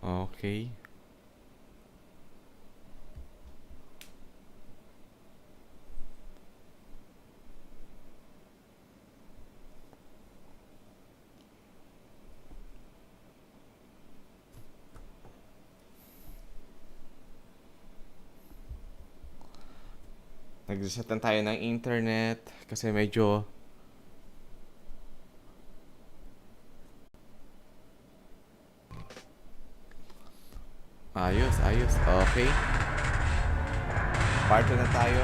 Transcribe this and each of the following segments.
Okay. Nag-reset lang tayo ng internet kasi medyo ayos. Okay. Part 2 na tayo.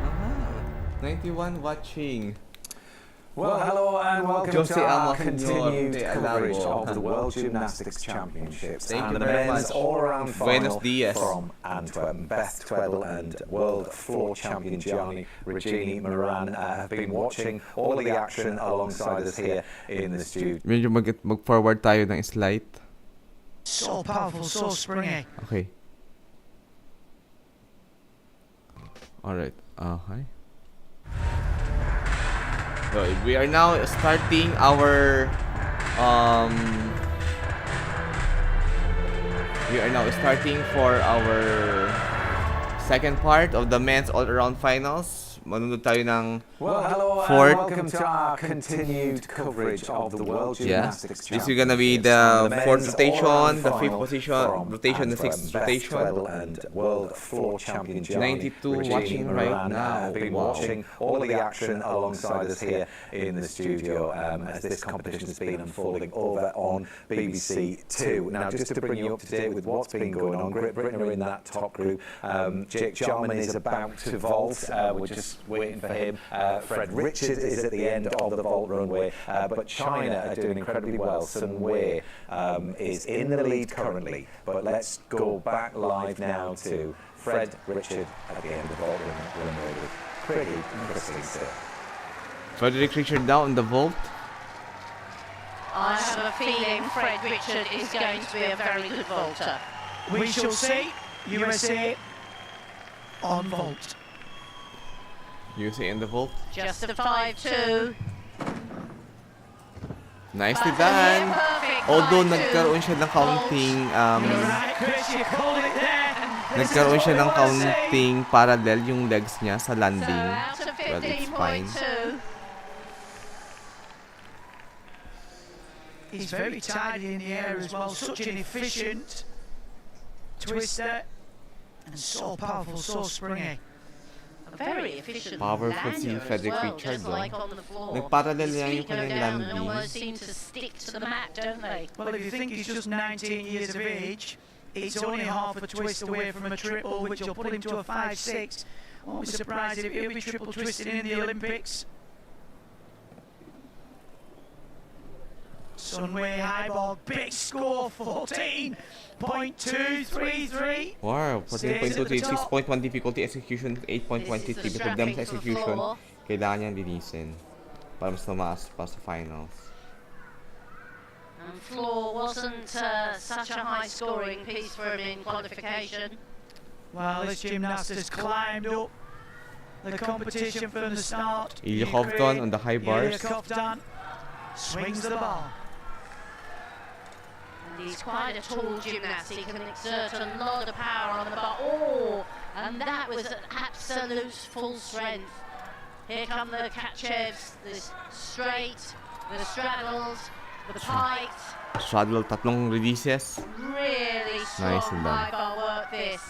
Aha. 91 watching. Well, hello and welcome to our continued coverage of the World Gymnastics Championships Thank and you the very men's much. all-around Buenos final dias. from Antwerp. Beth Tweddle and world floor champion Gianni Regini Moran have been watching all of the action alongside us here in the studio. Medyo mag-forward tayo ng slide. So powerful, so springy. Okay. Alright. Okay. So we are now starting our for our second part of the men's all-around finals. Manunod tayo ng Well, hello fourth. and welcome to our continued coverage of the World Gymnastics This Championships. is gonna be the and fourth men's rotation, all-around the fifth final position, from rotation, the Antwerp. sixth Beth rotation. Tweddle and world floor champion Gianni 92 Regini watching right Moran now. have been Wow. watching all of the action alongside us here in the studio as this competition has been unfolding over on BBC Two. Now, just to bring you up to date with what's been going on, Great Britain are in that top group. Jake Jarman is about to vault. We're just waiting for him. Fred Richard is at the end of the vault runway, but China are doing incredibly well. Sun Wei is in the lead currently, but let's go back live now to Fred Richard at the end of the vault runway with pretty interesting stuff. Frederick Richard down in the vault. I have a feeling Fred Richard is going to be a very good vaulter. We shall see. USA on vault. USA in the vault. Just a 5-2. Nicely done. Perfect Although 5-2. nagkaroon siya ng counting You're right, Chris, you called it there. nagkaroon siya ng counting parallel yung legs niya sa So landing. out of But it's fine. 15.2. He's very tidy in the air as well. Such an efficient twister and so powerful, so springy. A very efficient Powerful si lander as Frederick well, Richard, just no? like on the floor. Nagparallel His lang yung feet go kanyang down and landing. almost seem to stick to the mat, don't they? Well, if you think he's just 19 years of age, it's only half a twist away from a triple, which will put him to a 5-6. Won't be surprised if he'll be triple twisted in the Olympics. Sunway highball, big score, 14.233. Wow, Stays at the 14.23, top. 6.1 difficulty execution, 8.123. This is the Problem sa strapping for the execution, floor. kailangan niya linisin para mas tumaas pa sa finals. And floor wasn't such a high scoring piece for him in qualification. Well, this gymnast has climbed up the competition from the start. Ilya Hovton on the high bars. Ilya Hovton swings the ball. And he's quite a tall gymnast. He can exert a lot of power on the bar. Oh, and that was an absolute full strength. Here come the Kachevs, the straight, the straddles, the pikes. Straddle, tatlong releases. Really Nice strong and done. high bar work this.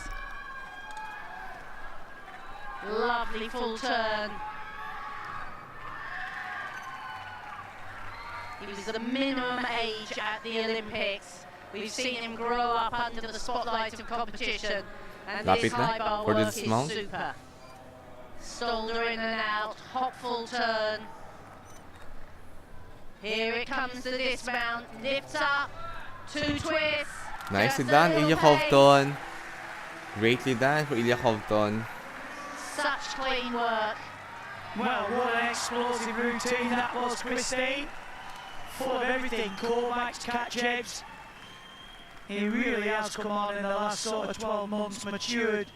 Lovely full turn. He was the minimum age at the Olympics. We've seen him grow up under the spotlight of competition. And Lapit this na high bar for work this is mount. super. Stolder in and out, hop full turn. Here it comes to dismount, lifts up, 2 twists. Nicely just a done, little Ilya pace. Hovton. Greatly done for Ilya Hovton. Such clean work. Well, what an explosive routine that was, Christine. Full of everything, Cormacs, Kachevs. He really has come on in the last sort of 12 months, matured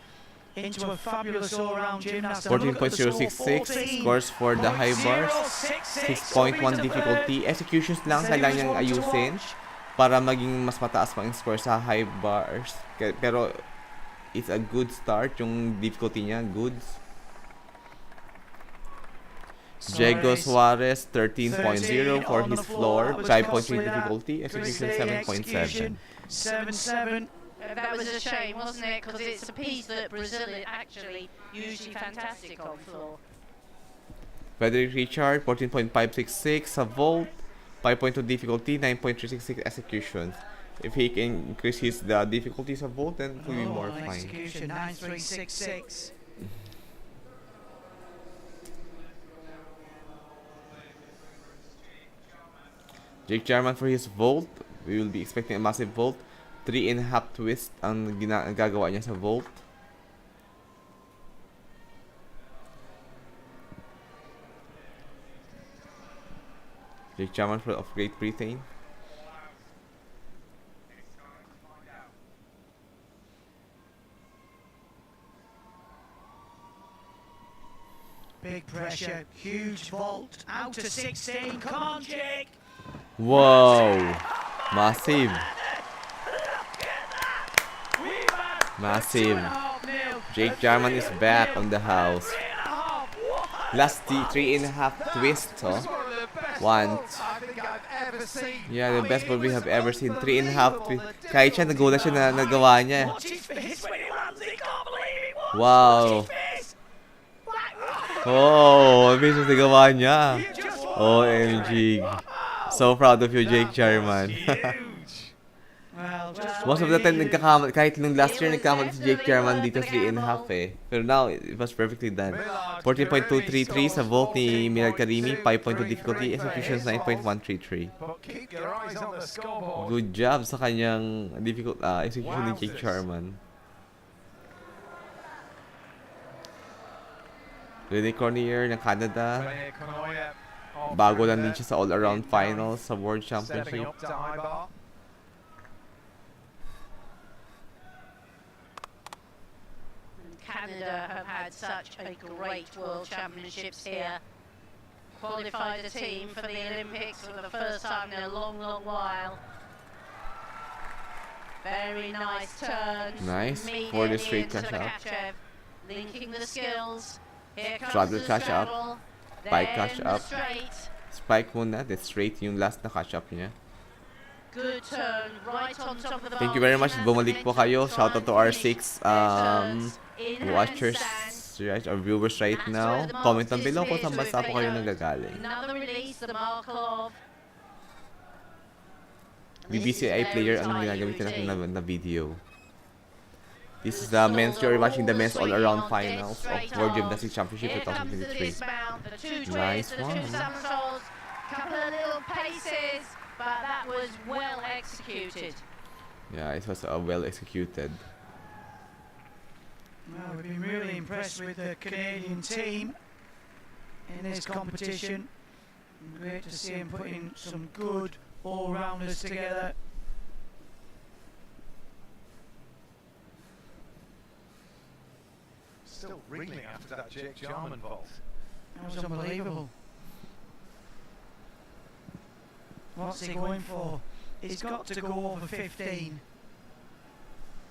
into a fabulous all-round gymnast. And look at the score, 14.066 scores for the high bars. 6.1 difficulty. Executions lang kailangan niyang ayusin para maging mas mataas pa ang score sa high bars. Pero it's a good start. Yung difficulty niya, good. Diego Suarez, 13.0 for his floor. 5.3 difficulty. Execution, 7.7. 7-7. That was a shame, wasn't it? Because it's a piece that Brazil is actually usually fantastic on floor. Frederick Richard, 14.566 a vault. 5.2 difficulty, 9.366 executions. If he can increase the difficulties of vault, then it will be more fine. Execution, 9.366. Jake Jarman for his vault. We will be expecting a massive vault. 3.5 twist ang gagawa niya sa vault. Jake Jarman of Great Britain. Big pressure, huge vault, out to 16. Come on, Jake. Whoa! Massive. Massive. Jake Jarman is back on the house. Last 3.5 twist, oh. One. Yeah, the best ball we have ever seen. 3.5 twist. Kahit siya, nagulat siya na nagawa niya. Wow. Oh, amazing nagawa niya. OMG. So proud of you, Jake Jarman. Most of the time, kahit nung last year, nagkamali si Jake Jarman dito 3.5 eh. Pero now, it was perfectly done. 14.233 sa vault ni Milad Karimi, 5.2 difficulty, executions 9.133. Good job sa kanyang execution ni Jake Jarman. Rene Cornier ng Canada. Bago lang din siya sa all-around finals sa World Championship. Canada have had such a great World Championships here. Qualified a team for the Olympics for the first time in a long, long while. Very nice turn. Nice. For the straight catch up. Linking the skills. Here comes Straddle the catch up. straddle. Spike catch Then up. the straight. Spike muna, then straight yung last na catch up niya. Good turn, right on top of the Thank you bar. very much. Bumalik po kayo. Shout out to our 6 watchers, right, our viewers right now. Comment down below kung saan bansa po kayo nanggagaling. Another release, the Markov. BBCI player ang ginagamitan natin na video. This is the men's, you're watching the men's all-around finals of World Gymnastics Championship 2023. Nice one. Couple of little paces, but that was well executed. Yeah, it was well executed. Well, we've been really impressed with the Canadian team in this competition. Great to see them putting some good all-rounders together. Still reeling after that Jake Jarman vault. That was unbelievable. What's he going for? He's got to go over 15.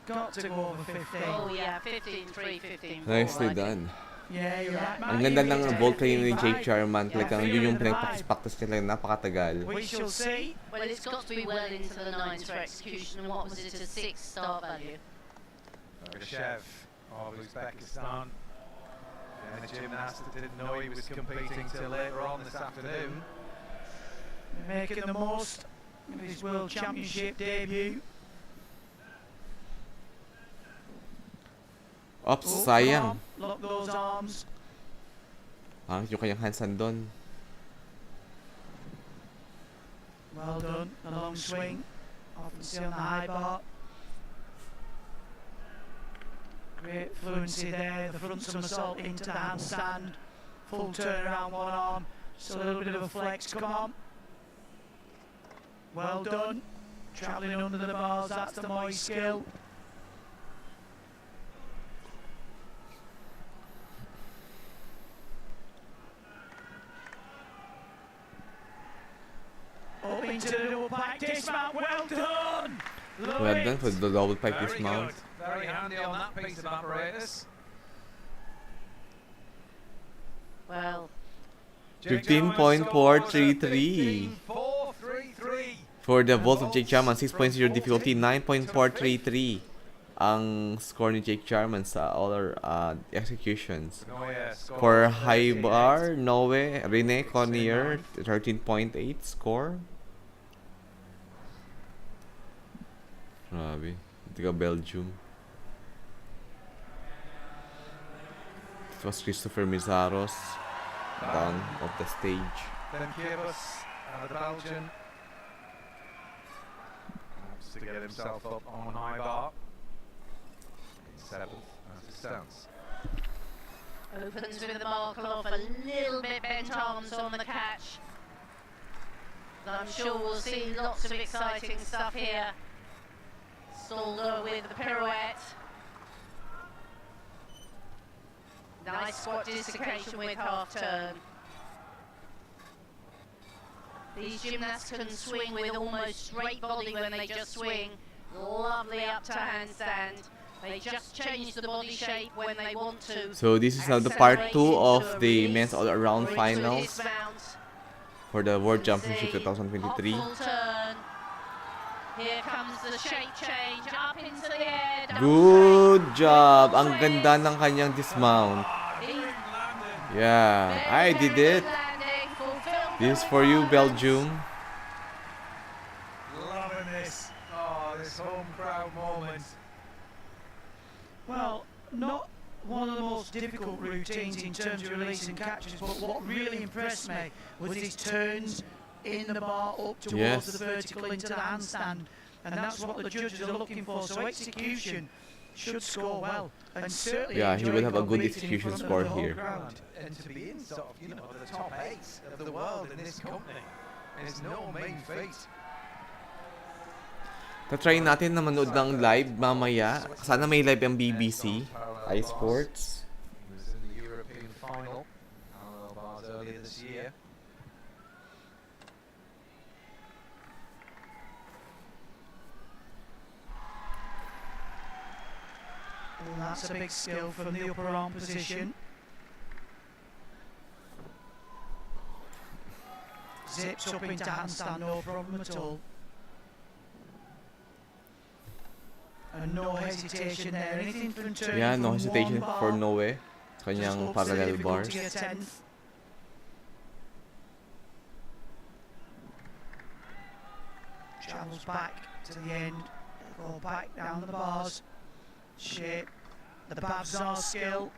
Got to go over 15. Oh yeah, 15-3, 15-4. Nicely done. Yeah, you're right. Ang ganda ng vault kayo ni Jake Jarman. Talagang yun yung pinagpaktis ka lang napakatagal. We shall see. Well, it's got to be well into the nines for execution. And what was it, a 6 start value? Chef of Uzbekistan. And the gymnast that didn't know he was competing till later on this afternoon. Making the most of his World Championship debut. Oops, sayang. Lock those arms. Pangit yung kanyang handstand doon. Well done. A long swing. Often see on the high bar. Great fluency there. The front somersault into the handstand. Full turn around one arm. Just a little bit of a flex. Come on. Well done. Travelling under the bars. That's the Moy skill. into the double pike dismount. Well done. Well done for the double pike Very dismount. good. Very handy on that piece of apparatus. Well, 15.433 15.433. for the vault of Jake Jarman. 6.0 difficulty, 9.433 ang score ni Jake Jarman sa all our executions. For high bar, Noe, Rene Connier, 13.8 score. Grabe. Tiga Belgium. It was Christopher Mizaros down of the stage. Then Kibus, the Belgian, wants to get himself up on high bar. In 7th as it stands. opens with the marker off, a little bit bent arms on the catch. But I'm sure we'll see lots of exciting stuff here. Stalder with the pirouette. Nice squat dislocation with half turn. These gymnasts can swing with almost straight body when they just swing. Lovely up to handstand. They just change the body shape when they want to. So this is now the part 2 of the men's all-around finals for the World Championship 2023. Full turn. Here comes the shape change up into the air. Good job! Ang ganda ng kanyang dismount. Yeah, I did it. This is for you, Belgium. Loving this. Oh, this home crowd moment. Well, not one of the most difficult routines in terms of releasing catches, but what really impressed me was his turns in the bar up towards the vertical into the handstand, and that's what the judges are looking for. So execution should score well, and certainly He will have a good lifting in execution front of score the whole here. crowd. And to be in sort of, the top 8 of the world in this company is no mean feat. Tatry natin na manood ng live mamaya. Sana may live ang BBC, iSports. He was in the European final, parallel bars earlier this year. And that's a big skill from the upper arm position. Zips up into handstand, no problem at all. And no hesitation there. Anything from turning Yeah, no from hesitation one bar, for Noe. just Kanyang ups the parallel bars. difficulty a tenth. Travels back to the end. Go back down the bars. Shape. The Babzar skill.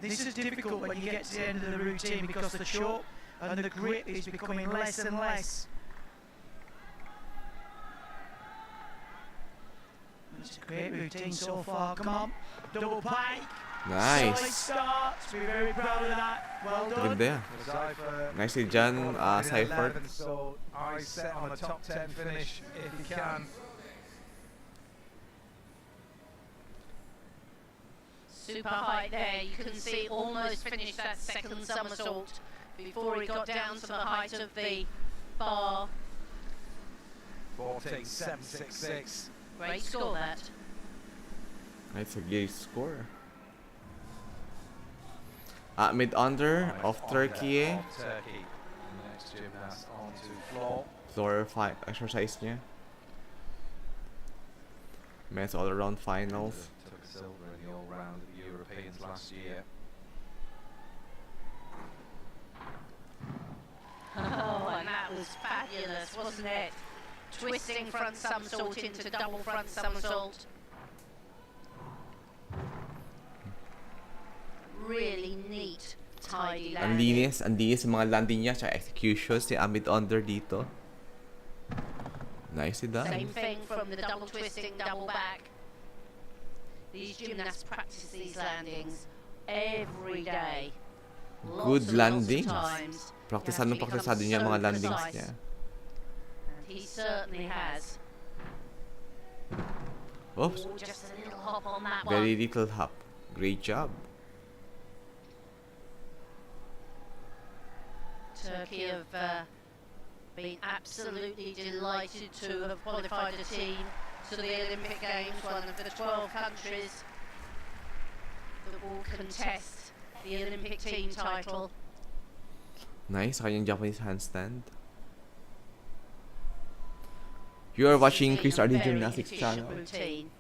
This is difficult when you get to the end of the routine because the choke and the grip is becoming less and less. It's a great routine so far. Come on, double pike. Solid Nice. start. Be very proud of that. Well done. Ganda yan. Nicely done, Seifert. So I set on a top 10 finish if you can. Super high there. You can see almost finished that second somersault before he got down to the height of the bar. 14.766. Great score that. That's a great score. Mid-under of Turkey. Of Turkey. Next gymnast onto floor. Floor exercise niya. Men's all-around finals. Took silver in the all-round at the Europeans last year. Oh, and that was fabulous, wasn't it? Twisting front somersault into double front somersault. Really neat, tidy Ang landing. linis ang mga landing niya, tsaka executions ni mid-under dito. Nicely done. Same thing from the double twisting, double back. These gymnasts practice these landings every day. Good Lots landings. of times. Praktisado niya mga landings niya. And he certainly has. Oops. Oh, just a little hop on that Very one. little hop. Great job. Turkey have been absolutely delighted to have qualified a team to the Olympic Games, one of the 12 countries that will contest the Olympic team title. Nice, kanyang Japanese handstand. You are watching Chris RD Gymnastics channel. Routine.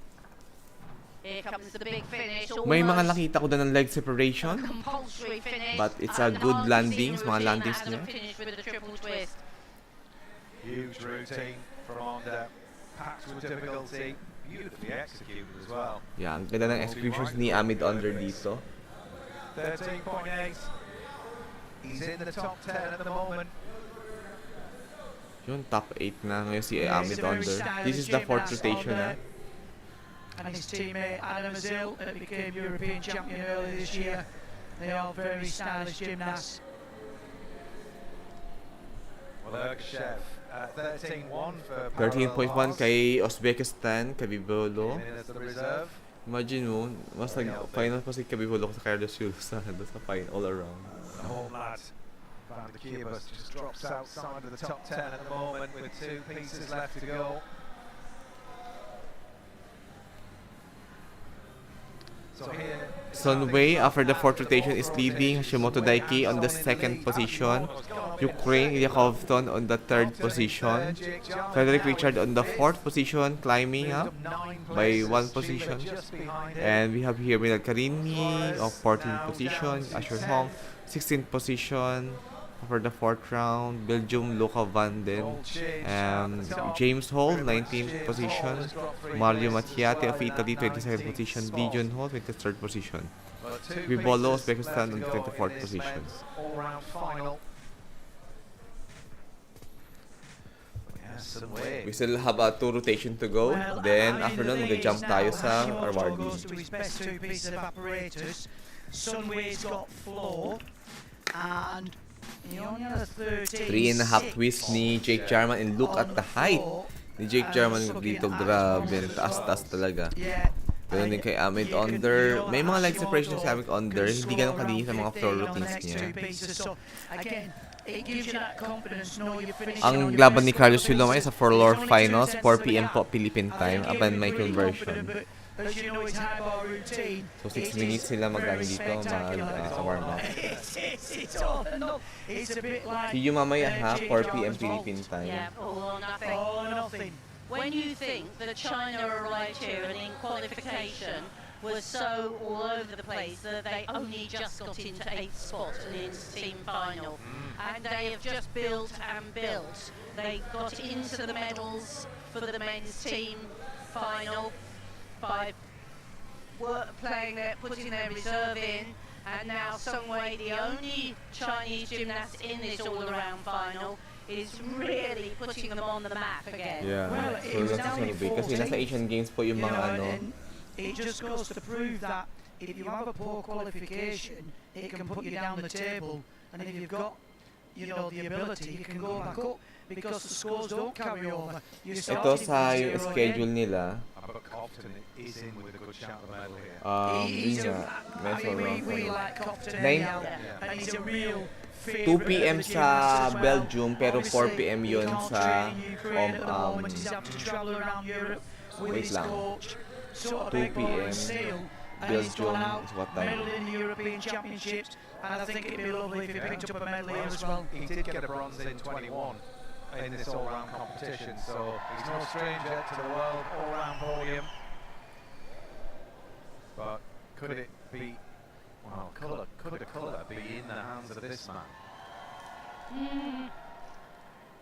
Here comes the big finish. May mga almost nakita ko na ng leg separation, compulsory finish, but it's a and good hardly landings, seen a mga routine landings that niya. hasn't finished with a triple twist. Huge routine from Honda, packed with difficulty, beautifully executed as well. Yeah, ang ganda ng executions ni Amid Under dito. 13.8. He's in the top 10 at the moment. Yun, top 8 na ngayon si Yeah, Amid he's a very Under. stylish This is the fourth gymnast rotation on na. there. And his teammate Adam Azil, that became European champion earlier this year. They are very stylish gymnasts. Well, Ergashev, 13.1 for 13.1 kay Uzbekistan, Kabibolo. in as the reserve. Imagine mo, mas nag-final pa si Kabibolo sa Carlos Yulo sa final all around. The home lad, Van der Kubus, just drops outside of the top 10 at the moment with 2 pieces left to go. So here, Sun Wei, after the fourth rotation, is leading. Hashimoto Daiki on the second position. Ukraine, Ilya Kovton on the third position. Frederick Richard on the fourth position, climbing up by 1 position. And we have here Minal Karimi of 14th position, Asher Hong, 16th position for the fourth round. Belgium, Luca van den. James Hall, 19th position. Mario Mattiati of Italy, 22nd position. Lee Jun Ho, 23rd position. Vibolo, Uzbekistan on 24th position. All-round final. Yes, and way. We still have 2 rotation to go. Well, Then, at after the nun, end of the mag-jump days tayo now, sa Hashimoto awarding. goes to his best 2 pieces of apparatus. Sunway's got floor, and he only has 3.5 twist ni Jake Jarman, and look at the height ni Jake Jarman dito. Grabe, taas-taas talaga. Yeah. Ganun din kay Amid Under. May mga leg separation si Amid Under. Hindi ganun kalinis sa mga floor routines niya. Ang laban ni Carlos Yulo ngayon sa floor finals, 4 PM po Philippine time, upon my conversion. So 6 minutes sila mag-ano dito, warm up. See you mamaya ha, 4 PM Philippine time. Yeah, all or nothing. All or nothing. When you think that China arrived here and in qualification was so all over the place that they only just got into 8th spot and into team final, and they have just built and built. They got into the medals for the men's team final by putting their reserve in, and now Songwei, the only Chinese gymnast in this all-around final, is really putting them on the map again. Yeah, Well, so it was that's down gonna in be. Kasi 14th. nasa Asian Games po yung mga ano. And it just goes to prove that if you have a poor qualification, it can put you down the table, and if you've got, the ability, you can go back up because the scores don't carry over. Ito sa yung schedule nila, But Compton is in with a good shout of the medal here. He's yun nga, medyo we like Compton Nine- anyhow, and he's a real 2 PM sa Belgium, pero 4 PM yun sa wait lang. 2 PM Belgium is what time? medal in the European Championships, and I think it'd be lovely if he picked up a medal here as well. He did get a bronze in 21 in this all-round competition, so he's no stranger to the world all-round podium. But could it be, well, could the colour be in the hands of this man?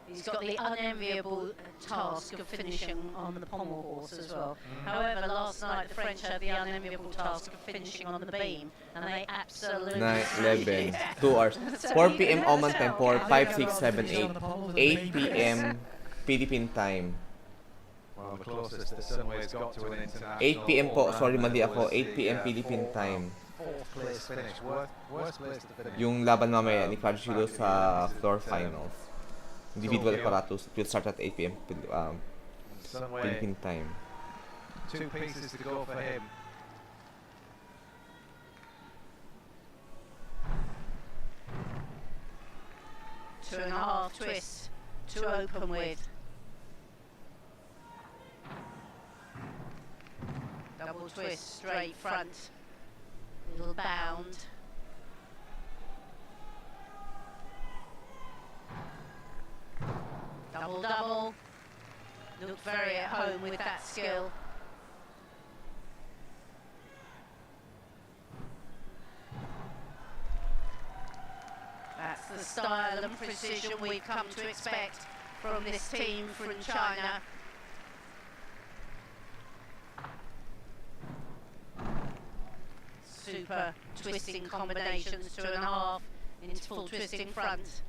He's got the unenviable task of finishing on the pommel horse as well. However, last night the French had the unenviable task of finishing on the beam, and they absolutely 9, 11, 2 hours. 4 PM Oman time, 4, 5, 6, 7, 8. 8 PM Philippine time. Well, the closest that Sunway's got to an international 8 PM po, all-round sorry mali ako, was 8 PM the, Philippine time. Fourth place finish, worst place to finish. Yung laban mamaya ni Carlos Yulo sa floor finals. Individual apparatus, it will start at 8 PM Sunway, Philippine time. 2 pieces to go for him. Two and a half twist. to open with. Double twist, straight front, little bound. Double double. Looked very at home with that skill. That's the style and precision we've come to expect from this team from China. Super twisting combinations, 2.5 into full twisting front.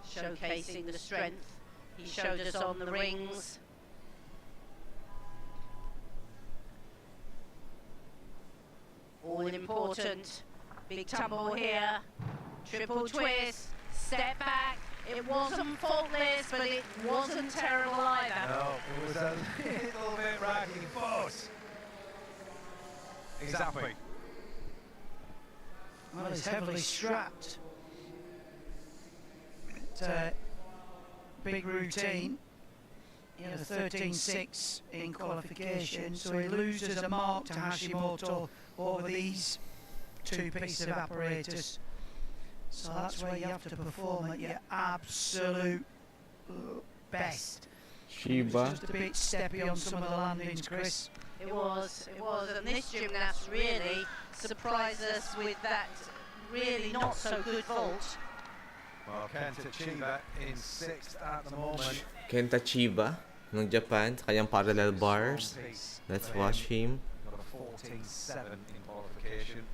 Showcasing the strength he showed us on the rings. All important. Big tumble here. Triple twist. Step back. It wasn't faultless, but it wasn't terrible either. No, it was a little bit raggy, but exactly. Well, he's heavily strapped. Big routine. He had a 13.6 in qualification, so he loses a mark to Hashimoto over these two pieces of apparatus. So that's where you have to perform at your absolute best. Shiba. Just a bit steppy on some of the landings, Chris. It was, and this gymnast really surprised us with that really not so good vault. Well, Kenta Chiba in 6th at the moment. Kenta Chiba ng Japan sa kanyang parallel bars. Let's watch him. Got a 14.7 in qualification.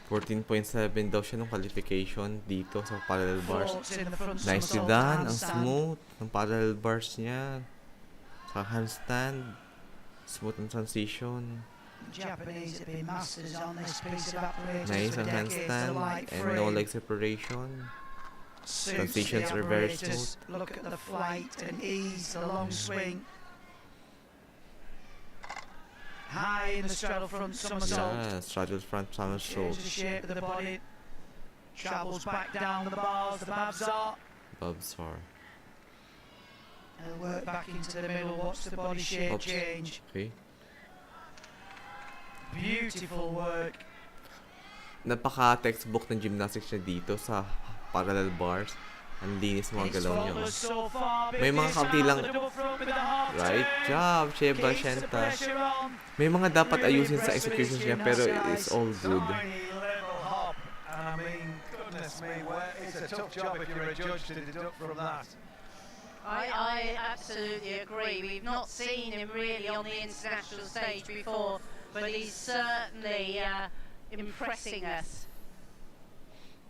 14.7 daw siya ng qualification dito sa parallel bars. Vaults in the front Nicely somersault, done. Ang handstand. smooth ng parallel bars niya. Sa handstand. Smooth ang transition. Japanese have been masters on this piece of apparatus Nice for ang decades. The handstand light and frame no leg separation. suits transitions the are very apparatus. Look at the flight and ease, the long swing. High in the straddle front somersault. Yeah, straddle front somersault. Change the shape of the body. Travels back down the bars, the babs are. Bobsar. And work back into the middle. Watch the body shape Oops. change. Okay. Beautiful work. Napaka-textbook ng gymnastics niya dito sa parallel bars. Ang linis mga It's galaw niya. faultless so far. May mga kaunti lang. The double front with the half Right turn. job, Sheba Keeps the Shenta. pressure on. May mga dapat Really ayusin sa impressed with execution his niya pero gymnastics. it's all good. Tiny little hop, and I mean, goodness me, it's a tough job if you're a judge to deduct from that. I absolutely agree. We've not seen him really on the international stage before, but he's certainly impressing us.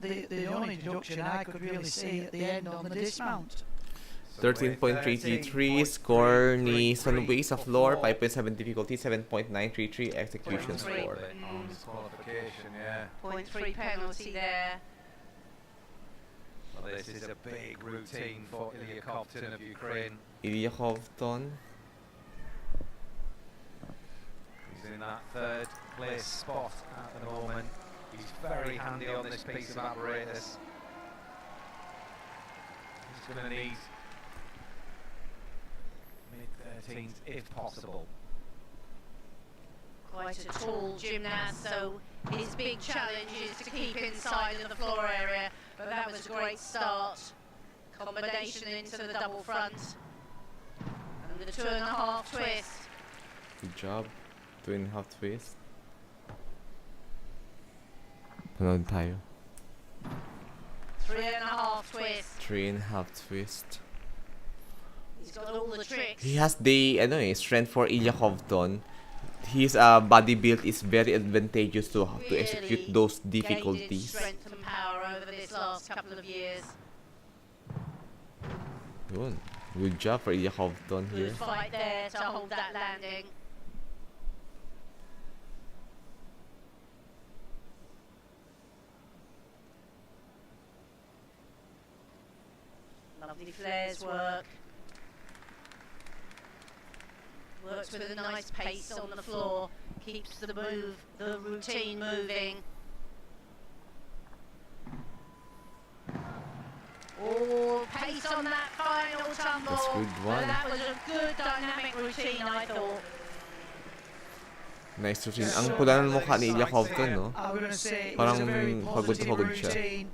The only deduction I could really see at the end on the dismount. 13.333 score ni Sunway sa floor, 5.7 difficulty, 7.933 execution score. On disqualification, yeah. 0.3 penalty there. Well, this is a big routine for Ilya Kovtun of Ukraine. Ilya Kovtun. He's in that 3rd place spot at the moment. He's very handy on this piece of apparatus. He's going to need mid-13s if possible. Quite a tall gymnast, so his big challenge is to keep inside of the floor area, but that was a great start. Combination into the double front. And the 2.5 twist. Good job. 2.5 twist. Panood tayo. 3.5 twist. 3.5 twist. He's got all the tricks. He has the strength for Ilya Kovtun. His body build is very advantageous to execute those Gained in difficulties. strength and power over this last couple of years. Yun. Good job for Ilya Kovtun here. Good fight there to hold that landing. Lovely flares work. Works with a nice pace on the floor, keeps the routine moving. Oh, pace on that final tumble. That's good one. That was a good dynamic routine, I thought. Nice routine. Ang pula ng mukha ni Ilya Kovtun, no? I'm gonna say it Parang was a very pagod na positive pagod siya. routine.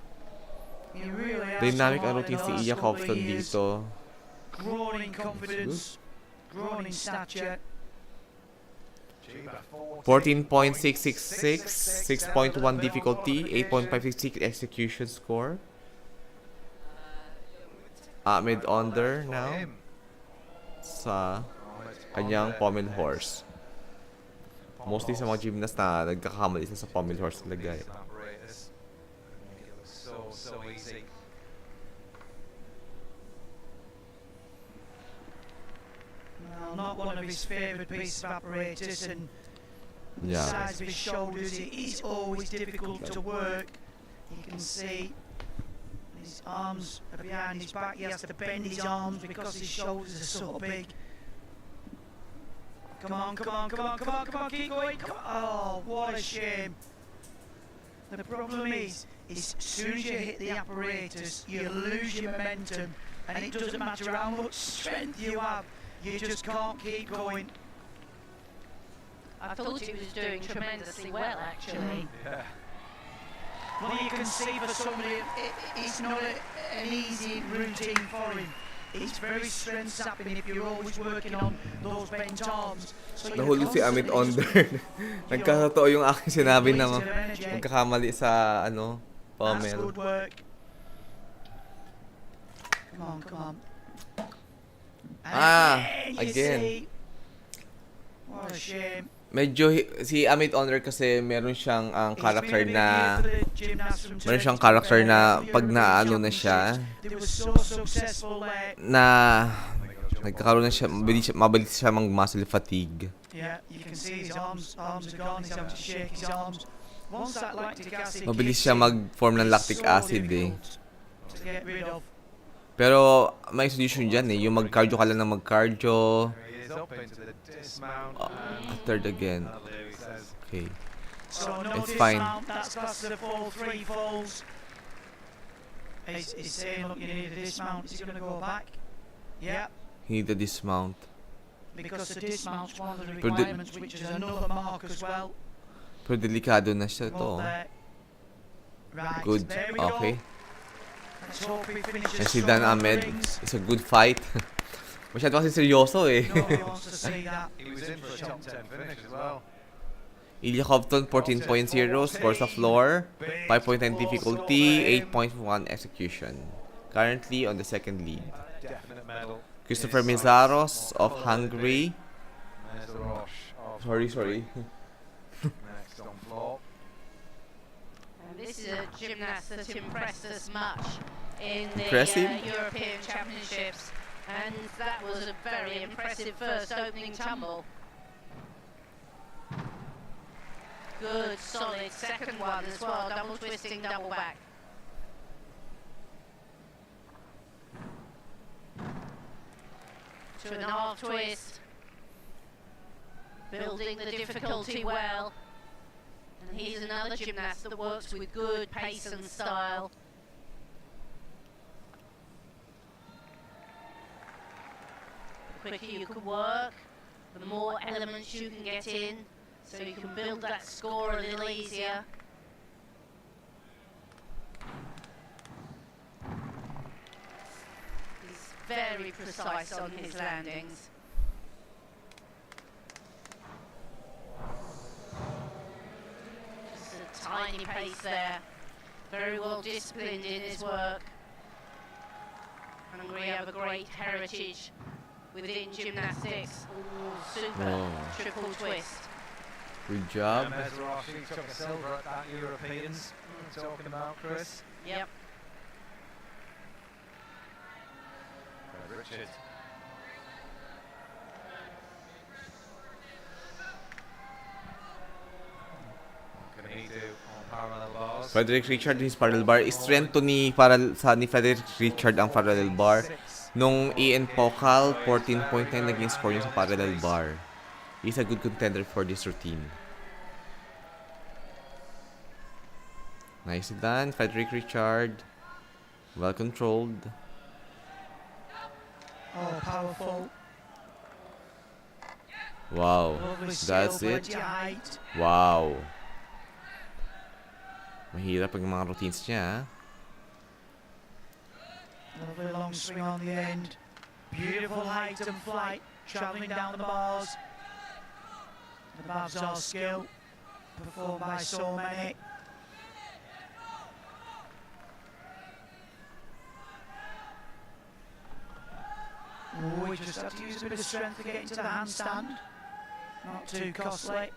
He really has Dynamic come ang on routine in si the Ilya last couple of Kovtun years. dito. Growing in confidence, growing in stature. 14.666, 6.1 difficulty, 8.566 execution score. Ahmed under now sa kanyang pommel horse. Mostly sa mga gymnast na nagkakamali sa pommel horse talaga eh. Apparatus. It was so easy. Well, not one of his favourite pieces of apparatus, and the Yeah. size of his shoulders, it is always difficult to work. You can see his arms are behind his back. He has to bend his arms because his shoulders are so big. Come on, come on, come on, come on, come on, keep going. Come on. Oh, what a shame. The problem is as soon as you hit the apparatus, you lose your momentum, and it doesn't matter how much strength you have, you just can't keep going. I thought he was doing tremendously well, actually. Yeah. Well, you can see for somebody, it's not an easy routine for him. It's very strength sapping if you're always working on those bent arms. So you're Nahulog si Amit constantly under. Nagkatotoo yung aking sinabi na wasted energy. magkakamali sa ano, That's pommel. good work. Come on, come on. And you again. see, what a shame. Medyo si Amit Honor kasi meron siyang ang It's character been a big na year for the gymnasts from meron siyang Turkey. character na pag European naano na siya Championships, they were so successful there. na nagkakaroon na siya mabilis siya muscle fatigue. Yeah, you can see his arms are gone. He's having to shake his arms. Once that lactic acid Mabilis kicks siya in, mag-form ng lactic it's so acid eh. difficult to get rid of. Pero may solution dyan eh. Yung mag-cardio ka lang ng mag-cardio. He is up into the dismount. Third again. He says, Okay. So no It's fine. dismount, that's classed as a fall, 3 falls. He's saying, look, you need a dismount. Is he going to go back? Yeah, He need to dismount. because the dismount's one of the Pero di- requirements, which is another mark as well. Pero delikado na siya Up to. there. Right, Good. there we go. Okay. Let's hope he finishes And si strong Dan on the Ahmed, rings. it's a good fight. Masyado kasi seryoso eh. Nobody wants to see that. he was in for a top 10 finish as well. Ilya Kovtun 14.0 scores the floor, 5.9 difficulty, 8.1 execution. Currently on the second lead. Definite medal. Christopher Mizaros of Hungary. There's the Roche of Sorry. next on floor. And this is a gymnast that impressed us much in the Impressive? European Championships, and that was a very impressive first opening tumble. Good, solid second one as well, double twisting, double back. To an half twist, building the difficulty well. And he's another gymnast that works with good pace and style. The quicker you can work, the more elements you can get in, so you can build that score a little easier. He's very precise on his landings. Just a tiny pace there. Very well disciplined in his work. Hungary have a great heritage within gymnastics. Ooh, super Wow. triple twist. Good job. Mesrosh, he took a silver at that Europeans. Talking about Chris. Yep. Richard. What can he do on parallel bars? Frederick Richard his parallel bar. Strength to ni Frederick Richard ang parallel bar. Nung Ian Pokal, 14.9 naging score niya sa parallel bar. He's a good contender for this routine. Nicely done, Frederick Richard. Well controlled. Oh, powerful. Wow, Lovely skill, that's it. plenty of height. Wow. Mahirap pag mga routines niya. Lovely long swing on the end. Beautiful height and flight, travelling down the bars. The Babsar skill, performed by so many. Oh, he just had to use a bit of strength to get into the handstand. Not too costly.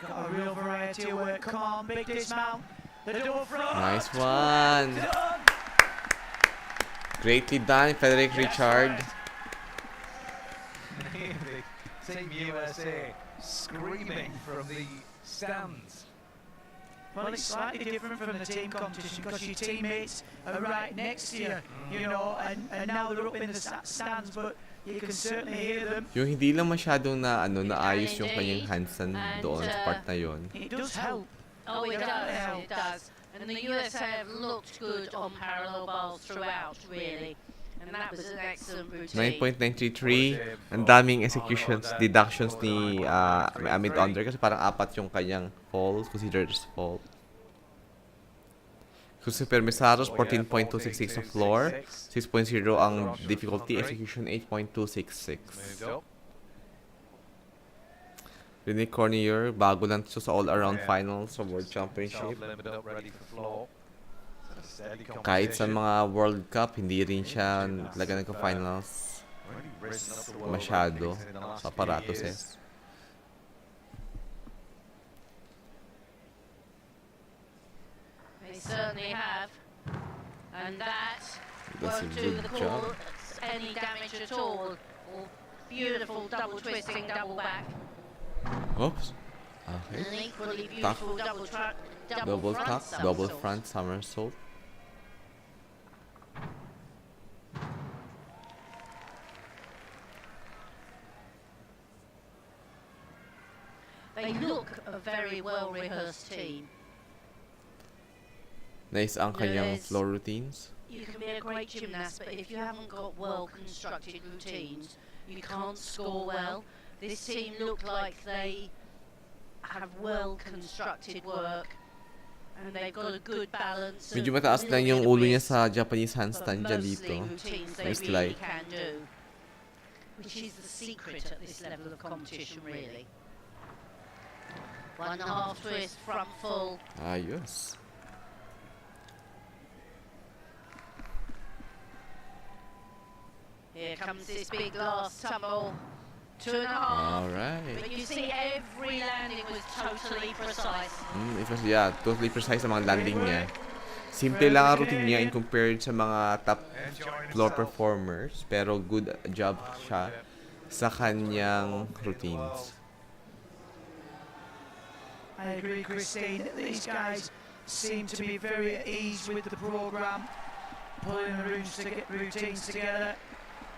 Got a real variety of work. Come on, big dismount. The double front. Nice one. Done. Greatly done, Frederick Richard. Team USA screaming from the stands. Well, it's slightly different from the team competition because your teammates are right next to you, you know, and now they're up in the stands, but you can certainly hear them. Yung hindi lang masyadong naayos yung kanyang handstand doon sa part na yon. It does help. Oh, it Without does, help. it does. And the USA have looked good on parallel bars throughout, really. And that was an excellent routine. 9.933. Ang daming executions, deductions ni mid-under kasi parang 4 yung kanyang falls, considered as fall. Super Mesaros, 14.266 sa floor. 6.0 ang difficulty, execution 8.266. Rene Cornier, bago lang siya sa all-around finals sa World Championship. Kahit sa mga World Cup, hindi rin siya talaga nagka-finals masyado sa Apparatus eh. They certainly have. And that That's a won't do good the job. core any damage at all. Beautiful double twisting, double back. Oops. And Okay. an equally beautiful Double front tuck, somersault. double front somersault. They look a very well-rehearsed team. Nice ang kanyang Yes. floor routines. You can be a great gymnast, but if you haven't got well-constructed routines, you can't score well. This team look like they have well-constructed work, and they've got a good balance. Medyo of mataas a lang little yung bit of ulo niya risk, sa Japanese but handstand dyan mostly dito. routines they Nice really light. can do, which is the secret at this level of competition, really. 1.5 twist, front full. Ayos. Here comes this big last tumble. 2.5. Alright. But you see, every landing was totally precise. It was, yeah, totally precise sa mga landing niya. Simple lang ang routine niya in compared sa mga top floor performers, pero good job siya sa kanyang routines. I agree, Christine. These guys seem to be very at ease with the program, pulling the routines together.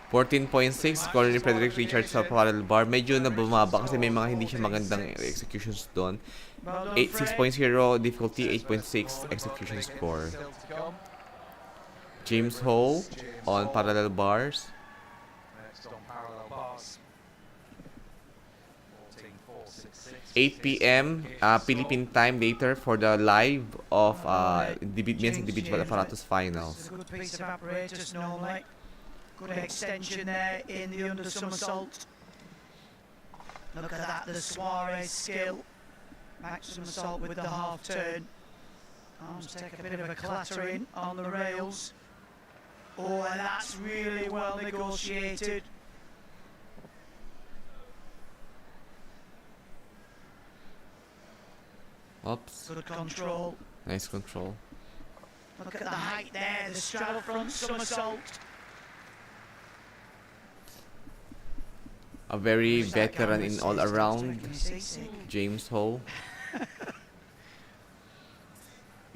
14.6 score ni Frederick Richards sa parallel bar. Medyo na bumaba kasi may mga hindi siya magandang executions doon. 6.0 difficulty, 8.6 execution score. James Ho on parallel bars. Next on parallel bars. 8 p.m. Philippine time later for the live of men's individual apparatus finals. It's a good piece of apparatus normally. Good extension there in the under somersault. Look at that, the Suarez skill. Back somersault with the half turn. Arms take a bit of a clattering on the rails. Oh, and that's really well negotiated. Oops. Good control. Nice control. Look at the height there, the straddle front somersault. A very veteran in all around, Making me seasick. James Ho.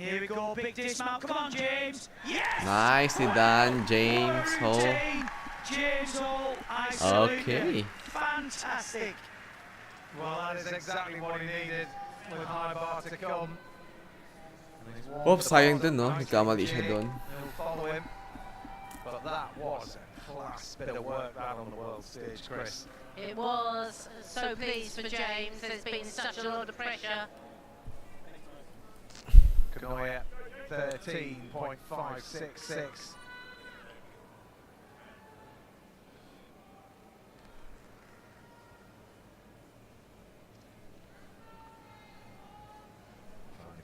Here we go, big dismount. Come on, James. Yes! Nicely done, James Hall. Routine. James Hall, I salute Okay. you. Fantastic. Well, that is exactly what he needed with high bar to come. Oops, sayang dun, no? Nagkamali siya dun. He'll follow him. But that was a class bit of work that on the world stage, Chris. It was. So pleased for James. There's been such a lot of pressure. Kanoya, 13.566.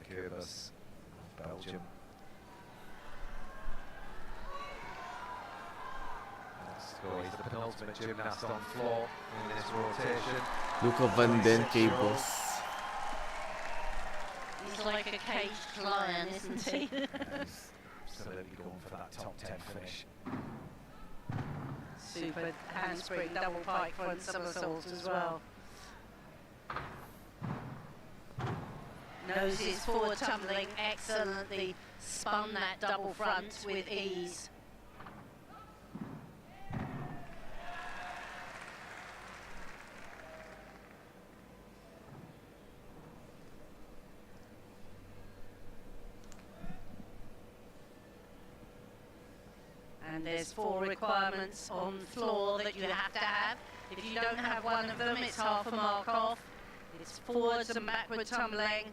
Cubas of Belgium. He's the penultimate gymnast on floor in this rotation. Luca Van Den Cables. He's like a caged lion, isn't he? He's absolutely going for that top 10 finish. Super handspring, double pike front somersault as well. Noses forward tumbling, excellently spun that double front with ease. And there's 4 requirements on floor that you have to have. If you don't have one of them, it's half a mark off. It's forwards and backward tumbling,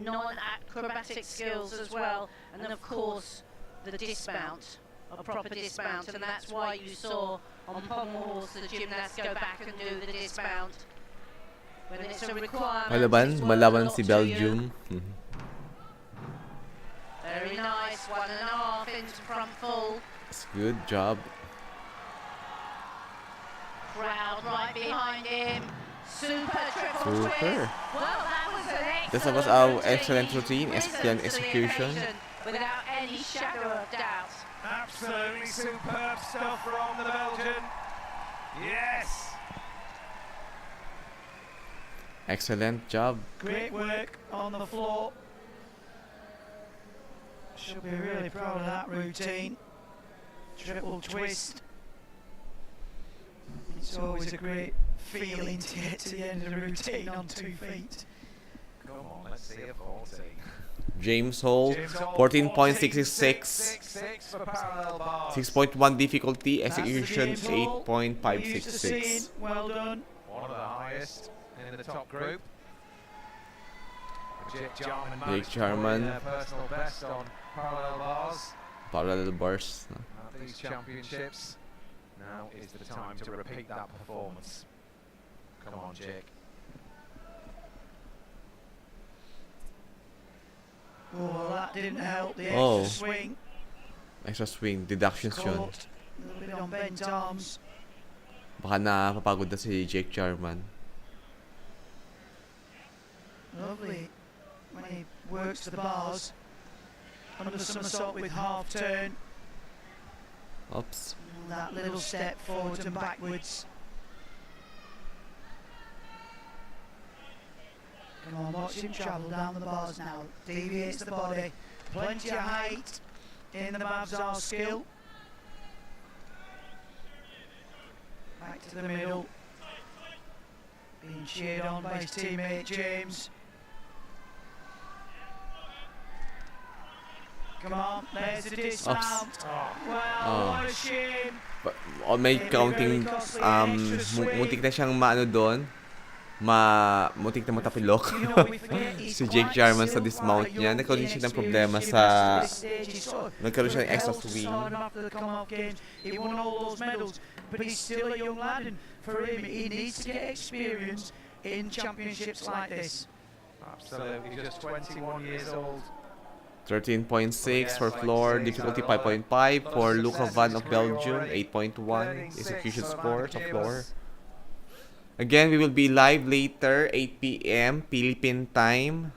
non-acrobatic skills as well, and then of course the dismount, a proper dismount, and that's why you saw on pommel horse the gymnasts go back and do the dismount. When it's a requirement, it's worth a Malaban lot si to Belgium. you. Very nice, 1.5 into front full. It's good job. Crowd right behind him. Super triple Super. twist. Well, that was an This excellent was our routine. excellent routine, Risen excellent to the execution. occasion without any shadow of doubt. Absolutely superb stuff from the Belgian. Yes! Excellent job. Great work on the floor. Should be really proud of that routine. Triple twist. It's always a great feeling to get to the end of the routine on 2 feet. Come on, let's see a 14. James Hall, 14.666. for parallel bars. 6.1 difficulty, That's the execution James Hall we're used to seeing. 8.566. Well done. One of the highest in the top group. Jake Jarman Jake managed to Jarman. their personal best on parallel bars Parallel bars. at these championships. Now is the time to repeat that performance. Come on, Jake. Oh, well, that didn't help. The extra Oh. swing. Extra swing, deductions yun. Caught. A little bit on bent arms. Baka napapagod na si Jake Jarman. Lovely. When he works to the bars. Under the somersault with half turn. Oops. And that little step forwards and backwards. Come on, watch him travel down the bars now. Deviates the body. Plenty of height in the Mavzar skill. Back to the middle. Being cheered on by his teammate James. Come on, there's the dismount. Well, what a shame. May counting, muntik na siyang maano doon. Muntik na matapilok. You know, we forget he's Si Jake quite Jarman sa still dismount quite niya, young, nagkaroon siya ng problema inexperienced sa... gymnast at this stage. He's sort of Nagkaroon siya ng extra held swing. aside after the Commonwealth Games. He won all those medals, but he's still a young lad, and for him, he needs to get experience in championships like this. Absolutely, just 21 years old. 13.6 for floor, difficulty 5.5 for Luca Van of Belgium, 8.1 execution score sa floor. Again, we will be live later, 8 p.m. Philippine time